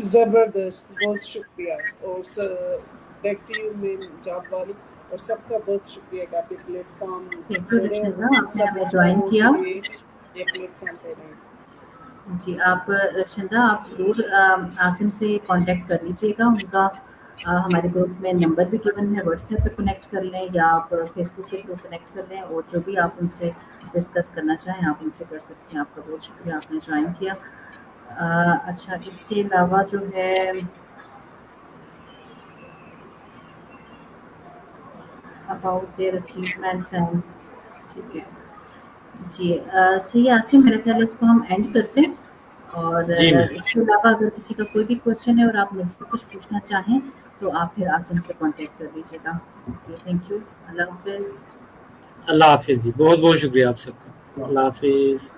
Speaker 8: जबरदस्त, बहुत शुक्रिया। और back to you main job वाली, और सबका बहुत शुक्रिया कि आपने प्लेटफॉर्म
Speaker 1: आपने ज्वाइन किया।
Speaker 8: ये प्लेटफॉर्म पे रहे।
Speaker 1: जी आप रक्षंदा, आप ज़रूर आसिम से कांटेक्ट कर लीजिएगा। उनका हमारे ग्रुप में नंबर भी गिवन है, व्हाट्सएप पे कनेक्ट कर लें या आप फेसबुक के थ्रू कनेक्ट कर लें, और जो भी आप उनसे डिस्कस करना चाहें आप उनसे कर सकते हैं। आपका बहुत शुक्रिया, आपने ज्वाइन किया। अच्छा, इसके अलावा जो है अबाउट देयर अचीवमेंट्स एंड ठीक है जी। सही है आसिम, मेरे ख्याल है इसको हम एंड करते हैं और
Speaker 2: जी मैम।
Speaker 1: इसके अलावा अगर किसी का कोई भी क्वेश्चन है और आप मुझसे कुछ पूछना चाहें तो आप फिर आसिम से कांटेक्ट कर लीजिएगा। ओके, थैंक यू, अल्लाह हाफिज़।
Speaker 2: अल्लाह हाफिज़ जी, बहुत बहुत शुक्रिया आप सबका। अल्लाह हाफिज़।